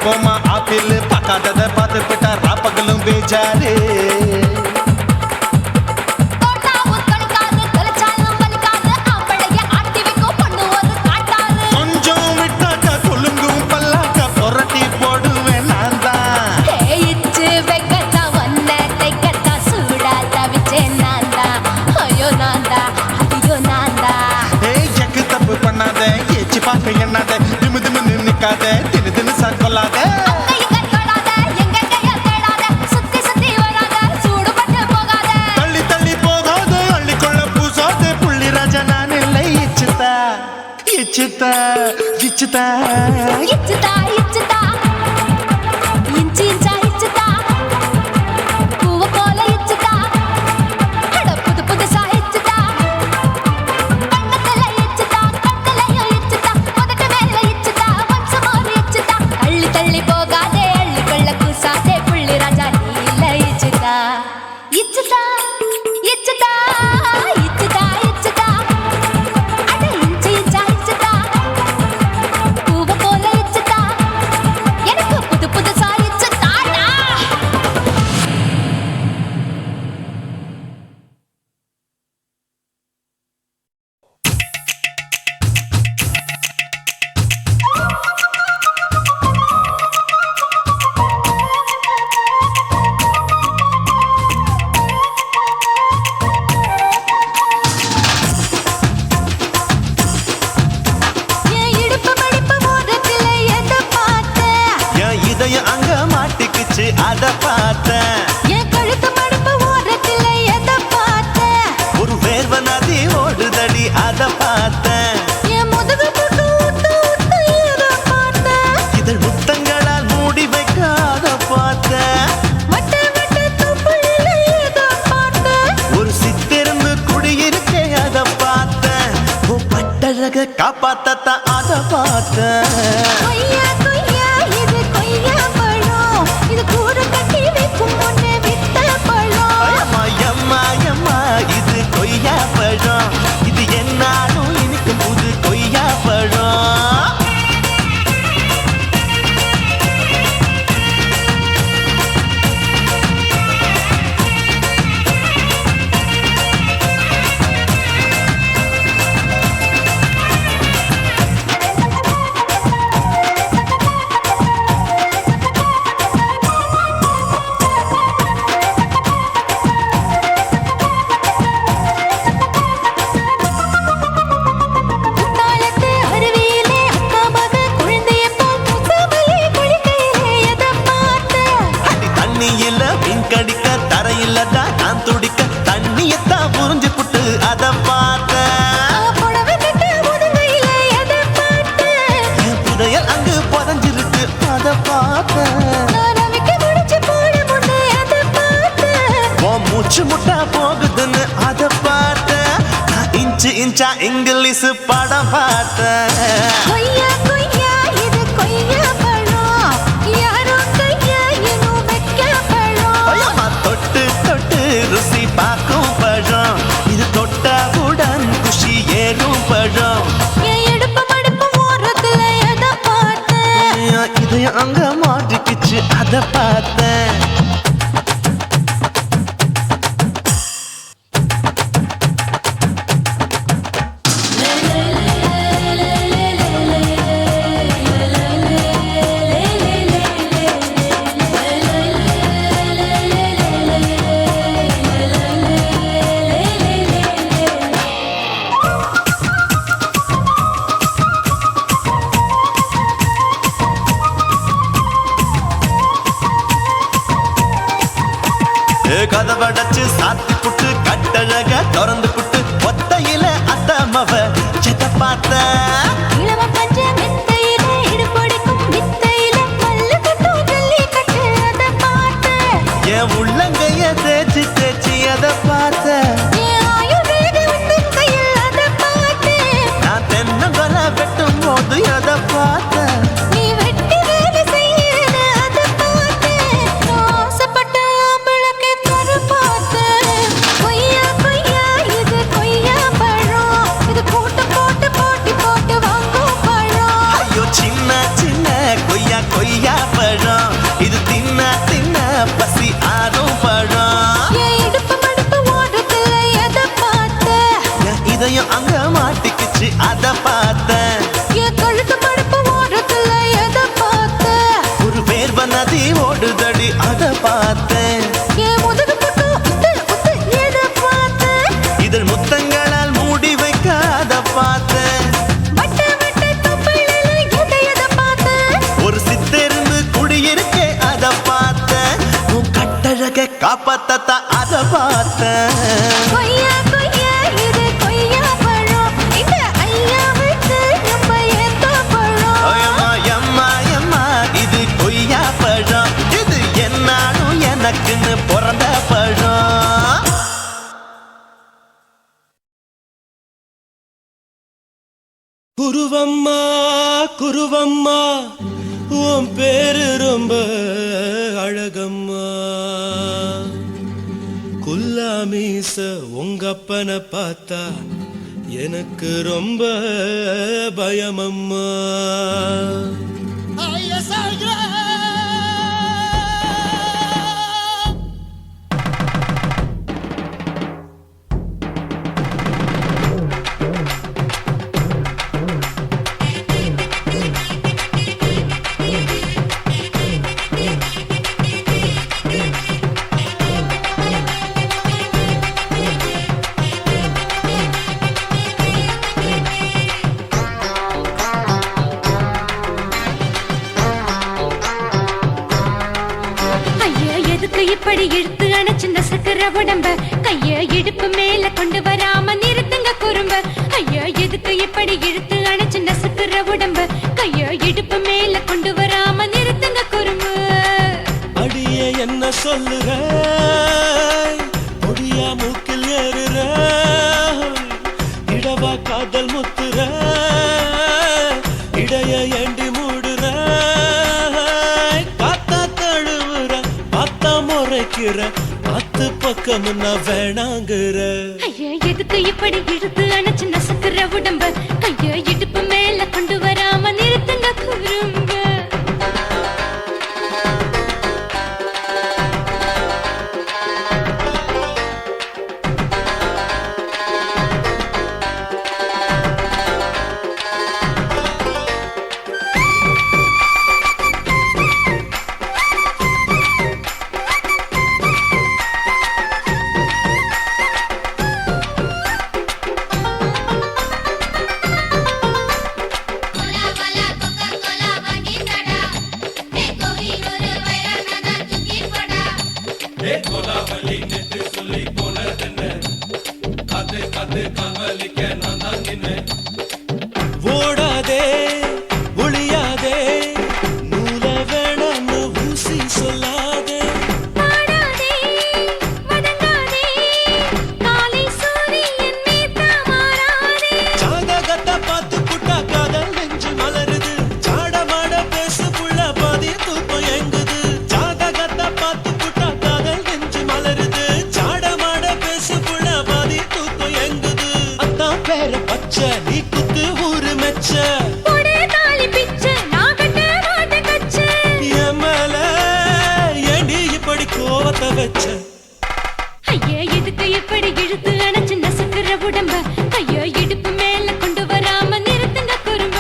பழுப்போமா ஆப்பிள் பார்க்காதத பார்த்து விட்டா ராப்பகலும் பேஜாரு தோட்டாவும் தொலைக்காது தொலைச்சாலும் வலிக்காது ஆம்பளைய ஆட்டி வைக்கும் பொண்ணு ஒரு காட்டாரு கொஞ்சம் விட்டாக்க குலுங்கும் பல்லாக்க புரட்டி போடுவேன் நான் தான் இச்சு வைக்கத்தான் வந்த தைக்கத்தான் சூடா தவிச்சேன் நான் தான் ஐயோ நான் தான் ஐயோ நான் தான் எக்கு தப்பு பண்ணாத ஏச்சு பார்க்க எண்ணாத திமு திமுன்னு நிக்காத தினு தினு சாக்கொள்ளாத தள்ளி தள்ளி போகாத அள்ளிக்கொள்ள பூசாத புள்ளி ராஜா நான் இல்லை இச்சுதா இச்சுதா இச்சுதா இச்சுதா இச்சுதா இஞ்சி இஞ்சா இச்சுதா பூவ போல இச்சுதா அட புது புதுசா இச்சுதா கண்ணத்துல இச்சுதா கண்ணலையும் இச்சுதா உதட்டு மேல இச்சுதா வம்சமாறு இச்சுதா தள்ளி தள்ளி போகாதே அள்ளி கொள்ள கூசாதே புள்ளி ராஜா நீல இச்சுதா இச்சுதா இச்சுதா இச்சுதா இச்சுதா அட இஞ்சி இஞ்சா இச்சுதா பூவ போல இச்சுதா எனக்கு புது புதுசா இச்சுதாடா என் இடுப்பு மடிப்பு ஓரத்துல எதை பார்த்தேன் என் இதயம் அங்க மாட்டிக்கிச்சு அத பார்த்தேன் என் கழுத்து மடிப்பு ஓரத்துல எதை பார்த்தேன் ஒரு வேர்வ நதி ஓடுதடி அத பார்த்தேன் என் முதுகு போட்டு ஊத்து ஊத்து எதை பார்த்தேன் இதழ் முத்தங்களால் மூடி வைக்க அத பார்த்தேன் வட்ட வட்ட தொப்புளில எதை பார்த்தேன் ஒரு சித்திருந்து குடியிருக்கே அத பார்த்தேன் உன் பட்டழக காப்பாத்தத்தான் அத பார்த்தேன் கொய்யா கொய்யா இது கொய்யா பழம் இது கூடு கட்டி வைக்கும் முன்னே வித்த பழம் அம்மா எம்மா எம்மா இது கொய்யா பழம் இது என்னாலும் இனிக்கும் புது கொய்யா பழம் குத்தாலத்து அருவியிலே அக்கா மக குழந்தைய போல் முகமலே குளிக்கையிலே எதை பார்த்தேன் அடி தண்ணியில மீன் கடிக்க தரையில்லடா நான் துடிக்க தண்ணியத்தான் புரிஞ்சு புட்டு அத பார்த்தேன் புடவை கட்ட முதுகையிலே எதை பார்த்தேன் என் புதையல் அங்கு புதஞ்சிருக்கு அத பார்த்தேன் நான் அவிக்க முடிச்சு போட முன்னே எதை பார்த்தேன் உன் மூச்சு முட்டா போகுதுன்னு அத பார்த்தேன் நான் இன்ச்சு இன்ச்சா இங்கிலீஷ் படம் பார்த்தேன் கொய்யா கொய்யா இது கொய்யா பழம் யாரோ கையா இன்னும் வைக்க பழம் ஐயம்மா தொட்டு தொட்டு ருசி பார்க்கும் பழம் இது தொட்டாவுடன் குஷி ஏறும் பழம் என் இடுப்பு மடிப்பு ஓரத்துல எதை பார்த்தேன் என் இதயம் அங்க மாட்டிக்கிச்சு அத பார்த்தேன் கதவடைச்சு சாத்தி புட்டு கட்டழக திறந்து புட்டு ஒத்தையில அத்தமவ செத்த பார்த்த இளவ பஞ்ச மெத்தையில இடுப்பொடிக்கும் வித்தையில மல்லு கட்டும் ஜல்லி கட்டு அதை பார்த்தேன் என் உள்ளங்கைய தேய்ச்சி தேய்ச்சி அத பார்த்த என் ஆயுர்வேத உந்தன் கையில் அதை பார்த்தேன் நான் தென்னங்கொலை வெட்டும் போது அத பார்த்த நீ வெட்டி வேலை செய்யறது அதை பார்த்தேன் நான் ஆசைப்பட்ட ஆம்பளுக்கு தர பார்த்தேன் கொய்யா கொய்யா இது கொய்யா பழம் இது போட்டு போட்டு போட்டி போட்டு வாங்க அப்பத்தத்த அத பார்த்தேன். கொய்யா கொய்யா இது கொய்யா பழம் இந்த ஐயாவுக்கு நம்ம ஏத்த பழம் அம்மா எம்மா எம்மா இது கொய்யா பழம் இது என்னாலும் எனக்குன்னு பிறந்த பழம். குருவம்மா குருவம்மா உன் பேரு ரொம்ப அழகம்மா. குல்லாமீச உங்க அப்பனை பார்த்தா எனக்கு ரொம்ப பயமம்மா. இப்படி இழுத்து அணைச்சிருந்த சக்கர உடம்ப கைய இடுப்பு மேல கொண்டு வராம நிறுத்துங்க குறும்ப. ஐயா எதுக்கு இப்படி இழுத்து அணைச்சிருந்த சக்கர உடம்ப கைய இடுப்பு மேல கொண்டு வராம நிறுத்துங்க குறும்ப. அடியே என்ன சொல்லுற ஒடியா மூக்கில் ஏறுற இடவா காதல் முத்துற இடைய ஏண்டி மூடுற காத்தா தழுவுற பார்த்தா முறைக்கிற பத்து பக்கம் நான் வேணாங்குற. ஐயா எதுக்கு இப்படி இழுத்து அணைச்சு நசுக்குற உடம்ப கைய இடுப்பு மேல கொண்டு வராம நிறுத்துங்க குறும்ப. ஓடாதே ஒளியாதே நூல வேணான்னு ஊசி சொல்லாதே பாடாதே வதங்காதே காலை சூரியன் மீதா மாறாதே. ஜாதகத்தை பார்த்து புட்டா காதல் நெஞ்சு மலருது சாடமாட பேசு புள்ள பாதி தூக்கம் எங்குது. ஜாதகத்தை பார்த்து புட்டா காதல் நெஞ்சு மலருது சாடமாட பேசு புள்ள பாதி தூக்கம் எங்குது. அத்தான் பேர பச்சை நீ குத்து ஊரு மெச்ச கொடே தாலி பிச்சை நான் கட்ட மாட்ட கச்சை. என் மேல ஏண்டி இப்படி கோவத்தை வச்ச. ஐயா எதுக்கு இப்படி இழுத்து அணைச்சு நசுக்குற உடம்ப கைய இடுப்பு மேல கொண்டு வராம நிறுத்துங்க குறும்ப.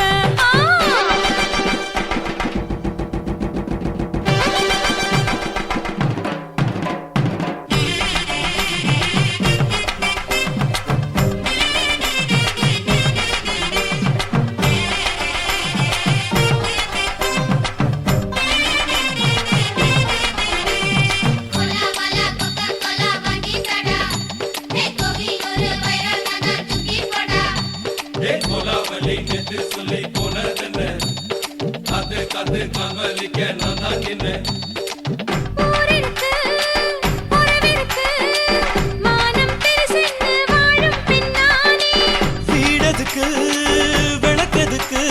ஊரிருக்கு உறவிருக்கு மானம் பெருசென்னு வாழும் பின்னானே. வீடதுக்கு விளக்கதுக்கு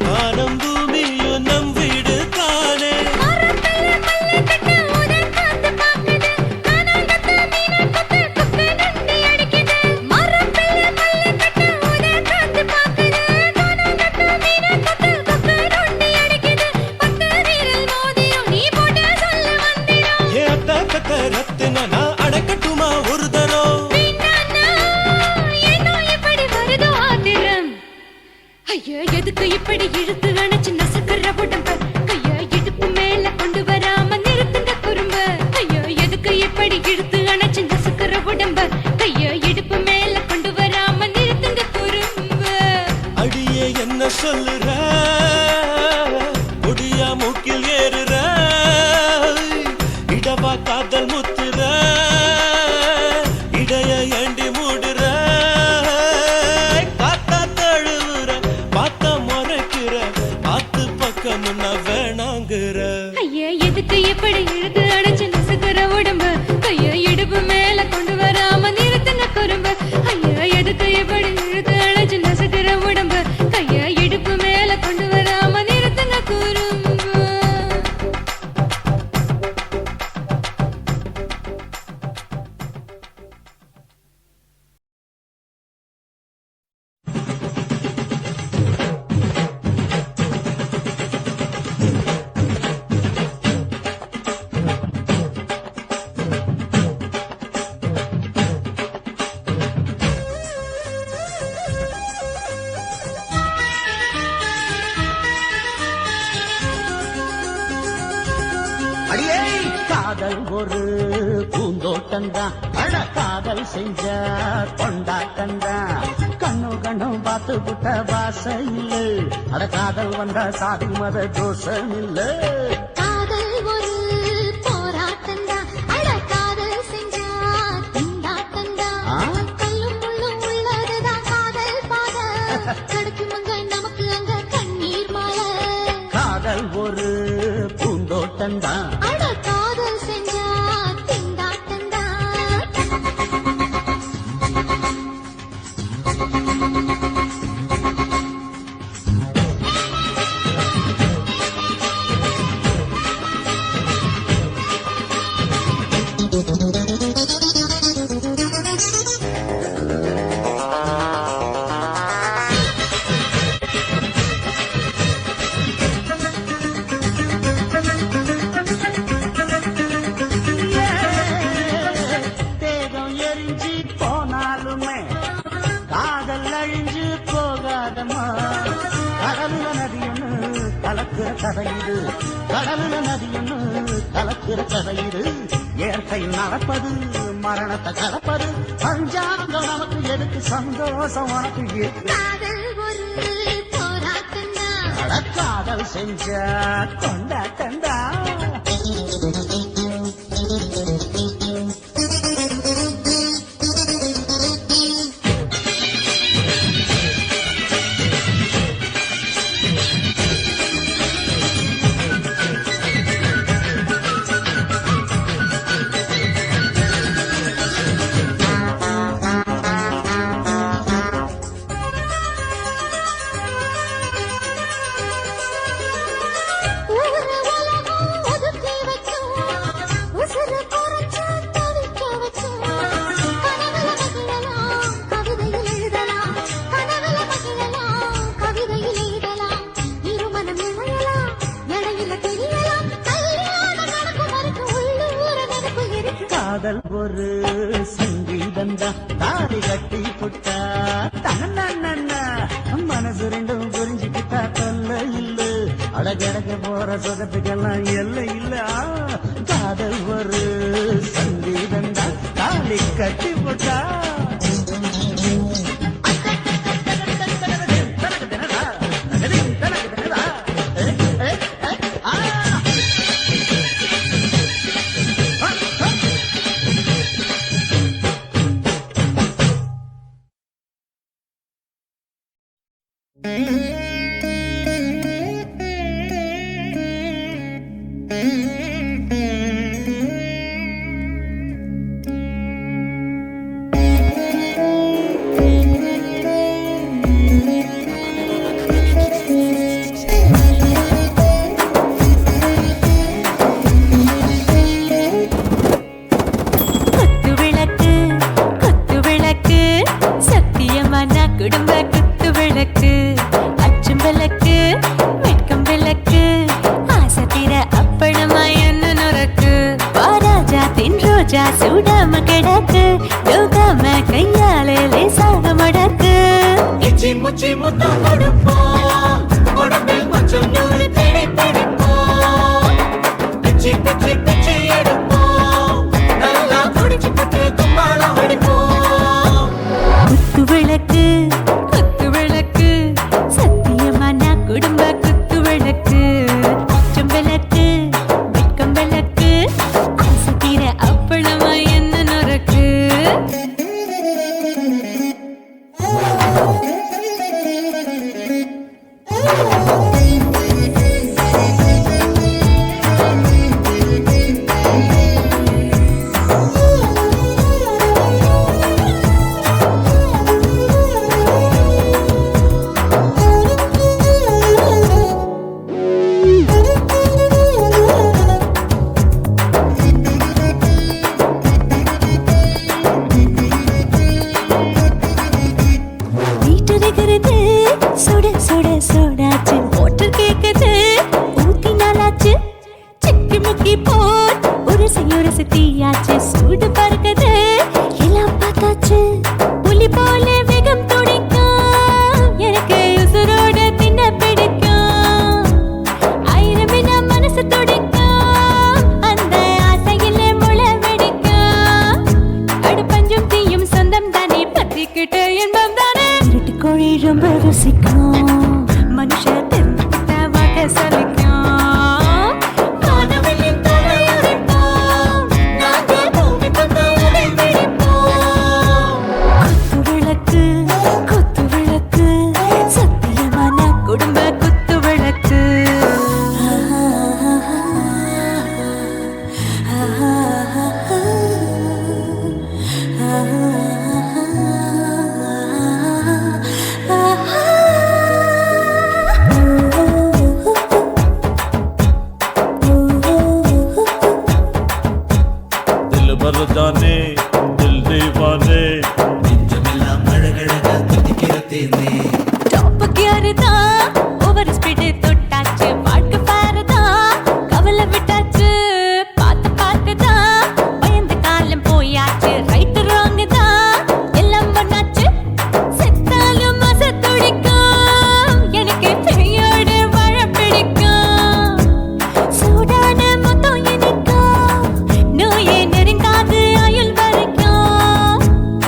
வானம் பூமியும் நம் வீடு தானே. மரத்துல மல்லி கட்டு உதன் காத்து பாக்குது கானாங்கத்து மீன கொத்து கொக்கு நண்டி அடிக்குது. மரத்துல மல்லி கட்டு உதன் காத்து பாக்குது கானாங்கத்து மீன கொத்து கொக்கு நண்டி அடிக்குது. பத்து வீரல் மோதிரம் நீ போட்ட சொல்ல வந்திடும். ஏ அத்த கத்த ரத்தின நான் அடக்கட்டுமா ஒரு தரம். வீணானா, ஏனோ இப்படி வருதோ ஆத்திரம். ஐயா எதுக்கு இப்படி இழுத்து அணைச்சு நசுக்குற உடம்ப கைய இடுப்பு மேல கொண்டு வராம நிறுத்துங்க குறும்ப. ஐயா எதுக்கு இப்படி இழுத்து அணைச்சு நசுக்குற உடம்ப கைய இடுப்பு மேல கொண்டு வராம நிறுத்துங்க குறும்ப. அடியே என்ன சொல்லுற ஒடியா மூக்கில் ஏறுற இடவா காதல் முத்துற பூந்தோட்டந்தான் அட காதல் செஞ்ச கொண்டாட்டந்தான் கண்ணு கண்ணும் பார்த்து புட்ட வாசம் இல்லை அட காதல் வந்தா சாதி மத தோஷம் இல்லை காதல் ஒரு போராட்டந்தா அட காதல் செஞ்சா திண்டாட்டந்தா கல்லும் முள்ளும் உள்ளதுதான் காதல் பாத கிடைக்கும் அங்க நமக்கு அங்க கண்ணீர் மாலை காதல் ஒரு பூந்தோட்டந்தான் அட காதல் செஞ்சா திண்டாட்டந்தா தேகம் எரிஞ்சு போனாலுமே காதல் அழிஞ்சு போகாதம்மா கடலுல நதியொன்னு கலக்கிற கதையுது கடலுல நதியொன்னு கலக்கிற கதையுது இயற்கை நடப்பது மரணத்தை கலப்பது பஞ்சாங்கம் நமக்கு எதுக்கு சந்தோஷம் உனக்கு எதுக்கு காதல் ஒரு போராட்டந்தா காதல் செஞ்ச கொண்டாட்டந்தா ஊரு உலகம் ஒதுக்கி வைக்கும் உசுறு குறைச்சு தவிக்க வைக்கும் கனவுல மகிழலாம் கவிதையில் எழுதலாம் கனவுல மகிழலாம் கவிதையில் எழுதலாம் இருமனம் இணையலாம் இடையில தெரியலாம் கல்யாணம் நடக்கும் வரைக்கும் உள்ளூர நினைப்பு இருக்கு காதல் ஒரு சங்கீதந்தா தாலி கட்டி புட்டா தன்னா மனசு ரெண்டும் புரிஞ்சுக்கிட்டா தொல்ல இல்ல அடகடக போற சொகத்துக்கெல்லாம் எல்லை இல்ல காதல் ஒரு சங்கீதந்தா தாலி கட்டி புட்டா குத்து விளக்கு சத்தியமான குடும்ப குத்து விளக்கு அச்சும் விளக்கு வெட்கம் விளக்கு ஆசத்திர அப்பளமா என்ன நுறக்கு வாராஜா தின் ரோஜா சூடாம கிடக்கு யோகாம கையாலே லேசாக மடக்கு இச்சி முச்சி முத்தம் கொடுப்போம் உடம்பில் கொஞ்சம் நூறு தேடி பிடிப்போம் பிச்சி பிச்சி பிச்சி எடுப்போம் நல்லா குடிச்சு புட்டு கும்பாலம் அடிப்போம் குத்து விளக்கு சத்தியமான குடும்ப குத்து விளக்கு அச்சும் விளக்கு வெட்கம் விளக்கு ஆசத்திர அப்பளமா என்ன நுறக்கு ரொம்ப ருசிக்கும் மனுஷ தெரிஞ்சுக்கிட்ட வாக்க சலிக்கும் வானவெளியின் தலையுரைப்போம் நாங்கள் பூமி பக்கம் உடை பிடிப்போம் குத்து விளக்கு சத்தியமான குடும்ப குத்து விளக்கு दिल भर जाने दिल दीवाने நெஞ்சமெல்லாம் அழகழகா தித்திக்கிறதேனே டாப் கியர் தான் ஓவர் ஸ்பீட் தொட்டாச்சு வாழ்க்கை பாரு தான் கவலை விட்டாச்சு பார்த்து தான் பயந்து காலம் போயாச்சு ரைட் ராங் தான் எல்லாம் பண்ணாச்சு செத்தாலும் மச துடிக்கும் எனக்கு பெரியோடு வாழ பிடிக்கும் சூடான மொத்தம் எனக்கும் நோயே நெருங்காது ஆயுள் வரைக்கும்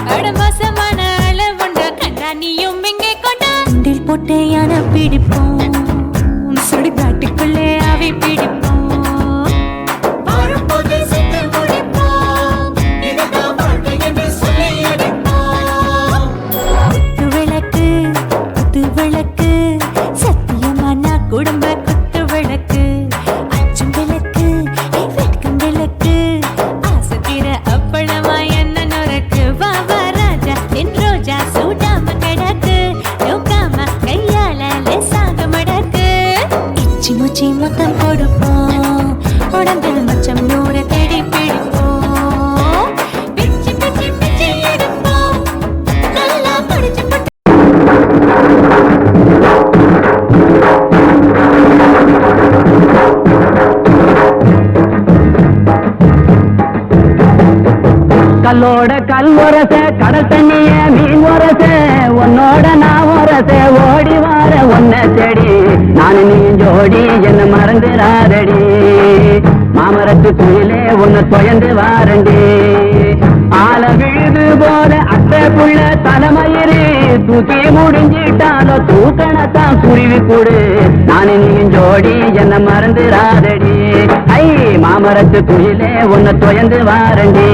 கடமசமான அளவுண்ட கண்டா நீயும் இங்கே கொண்டா உண்டில் போட்டு யானை பிடிப்போம் சுடுகாட்டுக்குள்ளே அவை பிடிப்போம் வாழும்போது செத்து முடிப்போம் இதுதான் வாழ்க்கை என்று சொல்லி அடிப்போம் குத்து விளக்கு சத்தியமான குடும்ப குத்து விளக்கு அச்சும் விளக்கு வெட்கும் விளக்கு ஆசை தீர அப்பளமா என்ன நுறக்கு வா வா ராஜா என் ரோஜா சூடாம கிடக்கு நோக்காம கையால லேசாக மடக்கு இச்சி முச்சி மொத்தம் கொடுப்போம் உடம்பில் மச்சம் நூறு தேடி பிடிப்போம் பிச்சி பிச்சி பிச்சி எடுப்போம் நல்லா படிச்சு போட்டு கல்லோட கல் உரச கடல் தண்ணிய மீன் உரச உன்னோட நான் உரச ஓடி வார ஒன்ன தேடி நானு நீ ஜோடி என்ன மறந்துடாதடி மாமரத்து குயிலே உன்னை தொயந்து வாரண்டி ஆல விழுது போல அட்டை புள்ள தலைமயிறு தூக்கி முடிஞ்சிட்டாலோ தூக்கணத்தான் குருவி கூடு நானு நீ ஜோடி என்ன மறந்துடாதடி ஐ மாமரத்து குயிலே உன்னை தொயந்து வாரண்டி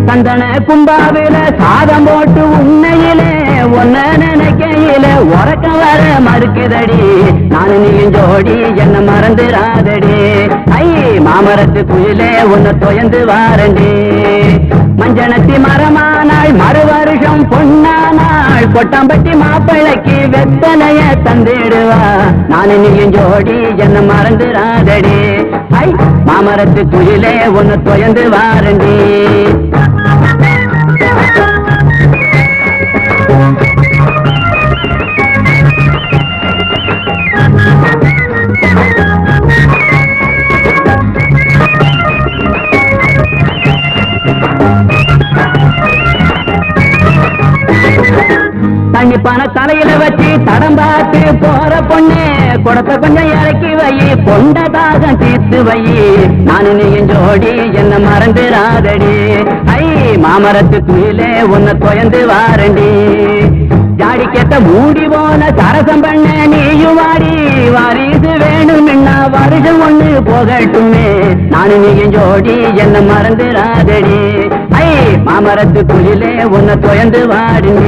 சந்தன கும்பாவில சாதம் போட்டு உன்னையிலே ஒன்ன நினைக்கையில உறக்க வர மறுக்குதடி நானு நீயும் ஜோடி என்ன மறந்துடாதடி ஐ மாமரத்து குயிலே உன்னை தொயந்து வாரண்டி மஞ்சனத்தி மரமானாள் மறு வருஷம் பொன்னானாள் கொட்டாம்பட்டி மாப்பிளைக்கு வெத்தலைய தந்திடுவா நானு நீயும் ஜோடி என்ன மறந்துடாதடி ஐ மாமரத்து குயிலே உன்னை தொயந்து வாரண்டி தண்ணி பண தலையில வச்சு தடம் பார்த்து போற பொண்ணு குடத்தை கொஞ்சம் இறக்கி வை பொண்ட தாகம் தீர்த்து வை நானு நீயும் ஜோடி என்ன மறந்துடாதடி ஐ மாமரத்து குயிலே உன்னை தொயந்து வாரண்டி ஜாடி கேட்ட மூடி போன சரசம் பண்ண நீயும் வாடி வாரிசு வேணும்னா வருஷம் ஒண்ணு போகட்டுமே நானு நீயும் ஜோடி என்ன மறந்துடாதடி ஐ மாமரத்து குயிலே உன்னை தொயந்து வாடுங்க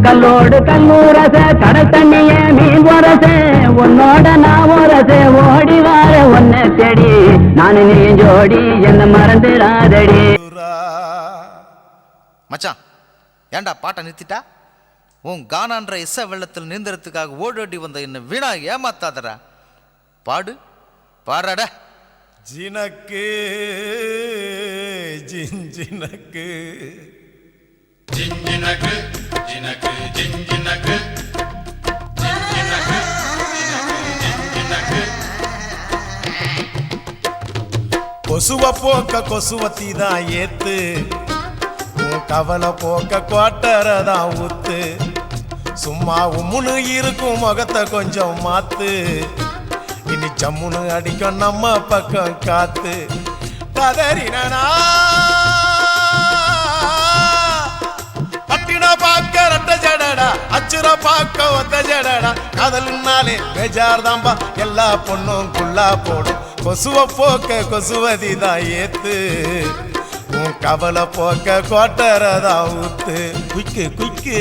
கல்லோடு கல்லூரச கடல் தண்ணிய மீன் உரச உன்னோட நான் உரச ஓடி வார ஒன்ன தேடி நானு நீ ஜோடி என்ன மறந்துடாதடி மச்சான் ஏன்டா பாட்டை நிறுத்திட்டா உன் கானான்ற இசை வெள்ளத்தில் நீந்தறதுக்காக ஓடோடி வந்த என்ன வீணா ஏமாத்தாதடா பாடு பாடுறாட ஜினக்கு ஜிஞ்சினக்கு ஜிஞ்சினக்கு ஜினக்கு ஜிஞ்சினக்கு ஜிஞ்சினக்கு ஜிஞ்சினக்கு கொசுவ போக்க கொசுவத்தி தான் ஏத்து உன் கவலை போக்க கோட்டரை தான் ஊத்து சும்மா உம்முன்னு இருக்கும் முகத்தை கொஞ்சம் மாத்து இனி ஜம்முன்னு அடிக்கும் நம்ம பக்கம் காத்து கதறினா பட்டின பார்க்க ரெட்ட ஜடடா அச்சுர பார்க்க ஒத்த ஜடடா காதலுன்னாலே பேஜார் தாம்பா எல்லா பொண்ணும் குள்ளா போடும் கொசுவ போக்க கொசுவதி தான் ஏத்து உன் கவலை போக்க கோட்டரதான் ஊத்து குய்க்கு குய்க்கு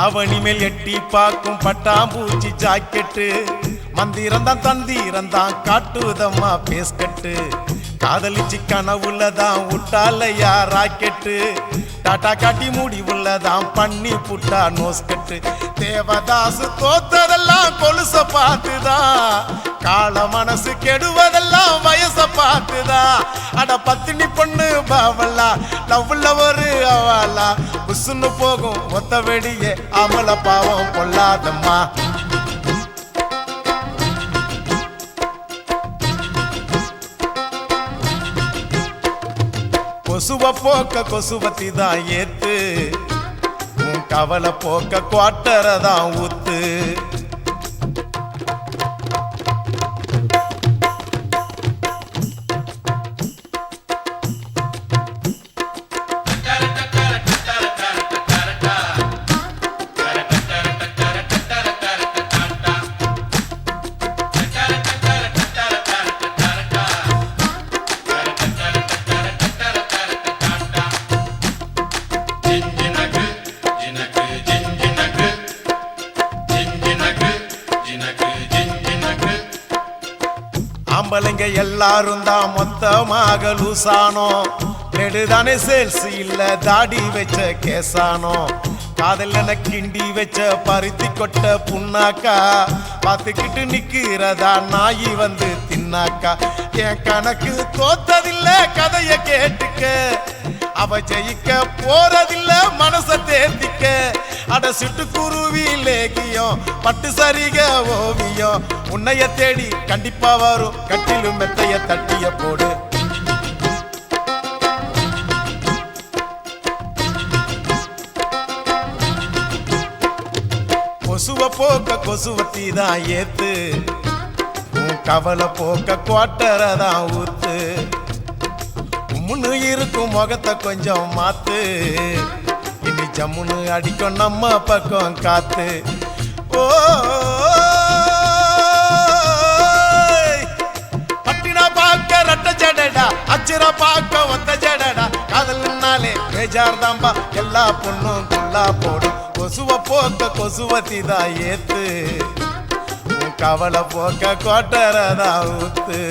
அவனி மேல் எட்டி பார்க்கும் பட்டாம்பூச்சி ஜாக்கெட்டு மந்திரந்தான் தந்திரந்தான் காட்டுதம்மா பேஸ்கட்டு காதலிச்சு கனவுள்ளதான் விட்டாலையா ராக்கெட்டு டாட்டா காட்டி முடிவுள்ளதான் பண்ணி புட்டா நோஸ்கட்டு தேவதாசு தோத்ததெல்லாம் கொலுச பார்த்துதான் கால மனசு கெடுவதெல்லாம் வயச பார்த்துதான் அட பத்தினி பொண்ணு பாவல்லா லவ்ல ஒரு அவாலா புசுன்னு போகும் மொத்த வெடியே அமல பாவம் கொள்ளாதம்மா கொசுவ போக்க கொசுவத்தி தான் ஏத்து உன் கவலை போக்க குவாட்டரதான் ஊத்து ஆம்பளைங்க எல்லாரும் தான் மொத்தமாக லூசானோ நெடுதானே சேல்ஸ் இல்ல தாடி வச்ச கேசானோ காதல் என கிண்டி வச்ச பருத்தி கொட்ட புண்ணாக்கா பார்த்துக்கிட்டு நிக்கிறதா நாயி வந்து தின்னாக்கா என் கணக்கு தோத்ததில்ல கதைய கேட்டுக்க அவ ஜெயிக்க போறதில்ல மனச தேர்த்திக்க அட சிட்டுக்குருவி லேகியம் பட்டு சரிக ஓவியம் உன்னைய தேடி கண்டிப்பா வரும் கட்டிலும் மெத்தைய தட்டிய போடு கொசுவ போக்க கொசுவத்தி தான் ஏத்து உன் கவலை போக்க குவாட்டரதான் ஊத்து முன்னு இருக்கும் முகத்தை கொஞ்சம் மாத்து இனி ஜம்முன்னு அடிக்கும் நம்ம பக்கம் காத்து ஓ பட்டினா பார்க்க ரெட்ட ஜடடா அச்சுர பார்க்க ஒத்த ஜடடா காதல்னாலே பேஜார் தாம்பா எல்லா பொண்ணும் குள்ளா போடும் கொசுவ போக்க கொசுவத்தி தான் ஏத்து உன் கவலை போக்க கோட்டரதா ஊத்து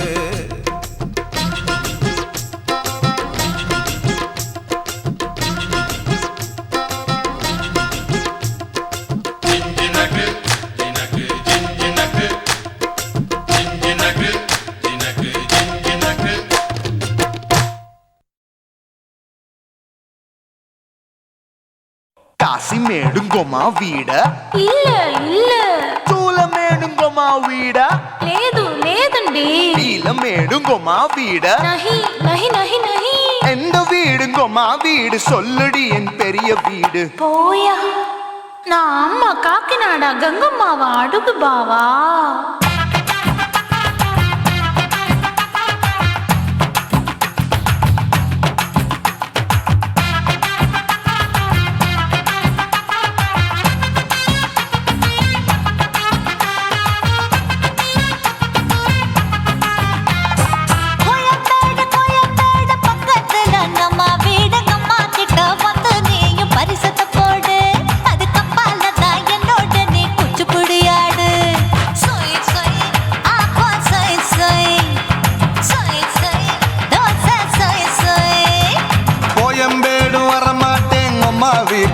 కాసి మేడుంగోమా వీడ இல்ல இல்ல చూల మేడుంగోమా వీడ లేదు లేదండి నీల మేడుంగోమా వీడ நஹி நஹி நஹி நஹி எந்த வீடுங்கோமா வீடு சொல்லுடி என் பெரிய வீடு போயா நான் அம்மா காக்கிநாடா கங்கம்மாவா அடுகு பாவா பரிசத்தை போடு அது கப்பால தான் என்னோட நீ குச்சிப்புடியாடு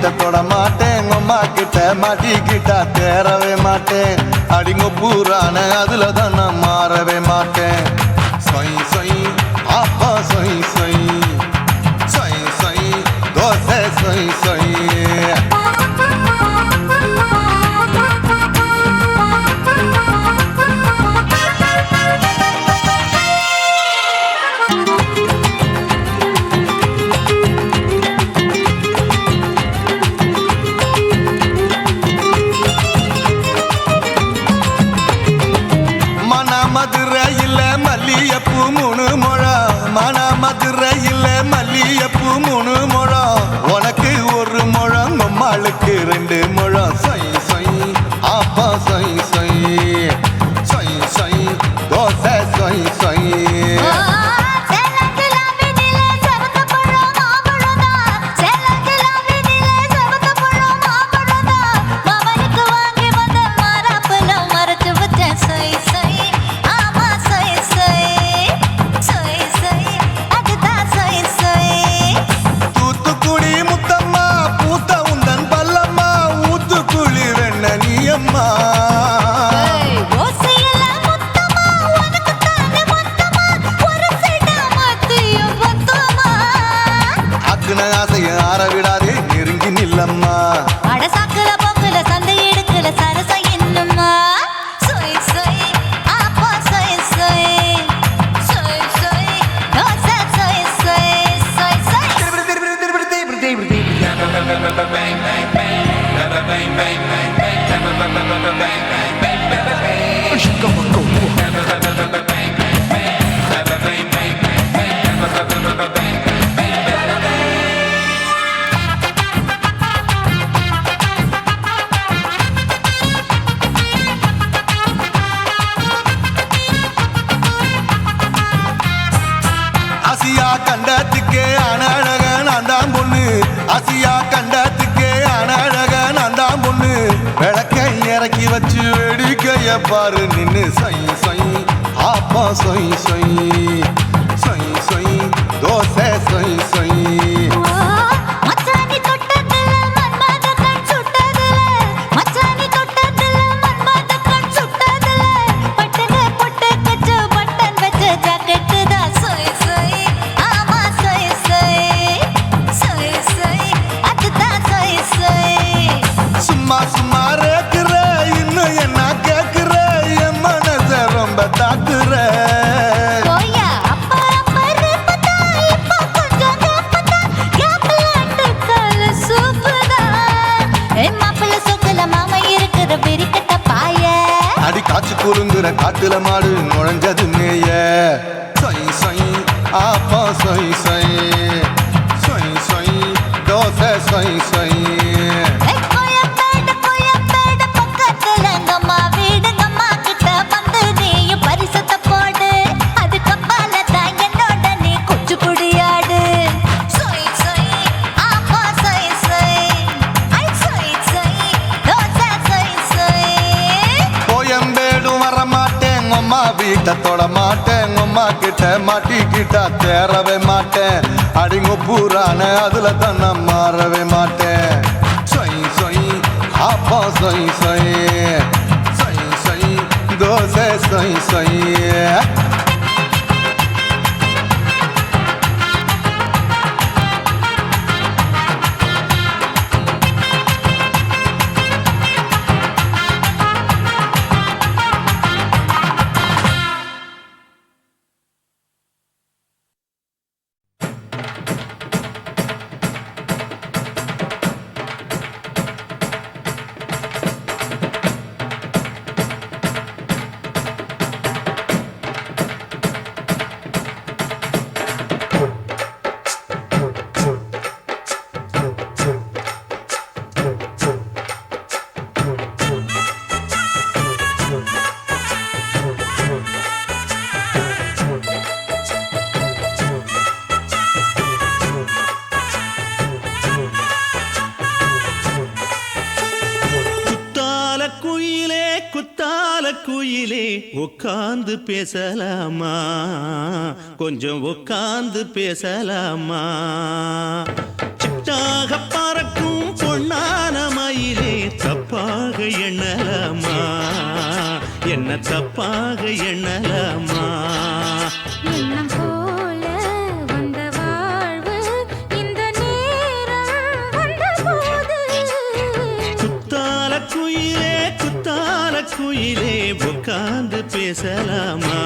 வீட்டை தொட மாட்டேன் அம்மா கிட்ட மாட்டிக்கிட்டா தேரவே மாட்டேன் அடிங்க பூரான அதுல தான் நான் மாறவே மாட்டேன் சொய் சொய் அப்பா சொய் சொய் சொய் சொய் தோசை சொய் சொய் மதுரையில் மல்லியப்பூ 3 முழம் மன மதுரையில் மல்லியப்பூ 3 முழம் உனக்கு 1 முழம் நம்மளுக்கு 2 முழம் சொய் சொய் அப்பா சொய் சொய் சொய் சொய் தோசை சொய் சொய் ஆரவிடாதே நெருங்கி நில்லம்மா அடசாக்குல போக்குல சந்தை எடுக்கல சரச என்னம்மா சொய் சொய் அப்பா சொய் சொய் சொய் சொய் தோசை சொய் சொய் சொய் சொய் ஆசியா கண்டத்துக்கே அனழக நான் தான் பொண்ணு ஆசியா கண்டத்துக்கே அனழக நான் தான் பொண்ணு விளக்கை இறக்கி வச்சு வேடிக்கைய பாரு நின்னு சொய் சொய் ஆப்பா சொய் சொய் சொய் சொய் தோசை சொய் சொய் மச்சானி தொட்டதுல மன்மத கண் சுட்டதுல மச்சானி தொட்டதுல மன்மத கண் சுட்டதுல பட்டன பொட்டு கச்சு பட்டன் வச்ச ஜாக்கெட் தான் சொய் சொய் ஆமா சொய் சொய் சொய் சொய் அதுதான் சொய் சொய் சும்மா சும்மா ரேக்குற இன்னும் என்ன கேக்குற என் மனச ரொம்ப தாக்குற போயா அப்பா அப்பா ரப்பதா இப்ப கொஞ்சம் கேப்பதா கேப்பலாட்டு கால சூப்பரா என் மாப்பிள்ள சொக்கல மாமா இருக்கிற வெறிக்கட்ட பாய அடி காய்ச்சி குறுங்குற காட்டுல மாடு நுழைஞ்சது மேய சொய் சொய் ஆப்பா சொய் சொய் சொய் சொய் தோசை சொய் சொய் கோயம்பேடு பக்கத்துல எங்கம்மா வீடுங்கம்மா கிட்ட வந்து நீயும் பரிசத்தை போடு அதுக்கப்பால தான் என்னோட நீ குச்சி குடியாடு சொய் சொய் ஆப்பா சொய் சொய் ஐ சொய் சொய் தோசை சொய் சொய் கோயம்பேடும் வர மாட்டேன் அம்மா வீட்டை தொட மாட்டேன் அம்மா கிட்ட மாட்டிக்கிட்டா தேரவே மாட்டேன் அடிங்க பூரான அதுல தான் நான் மாறவே மாட்டேன் சொய் சொய் ஆப்பா சொய் சொய் சொய் சொய் தோசை சொய் சொய் குயிலே உட்கார்ந்து பேசலாமா, கொஞ்சம் உட்கார்ந்து பேசலாமா. சிட்டாக பறக்கும் பொன் தப்பாக எண்ணலாமா என்ன தப்பாக எண்ணலாமா எண்ணம் போல வந்த வாழ்வு இந்த நேரம் வந்தபோது குத்தால குயிலே உட்கார்ந்து பேசலாமா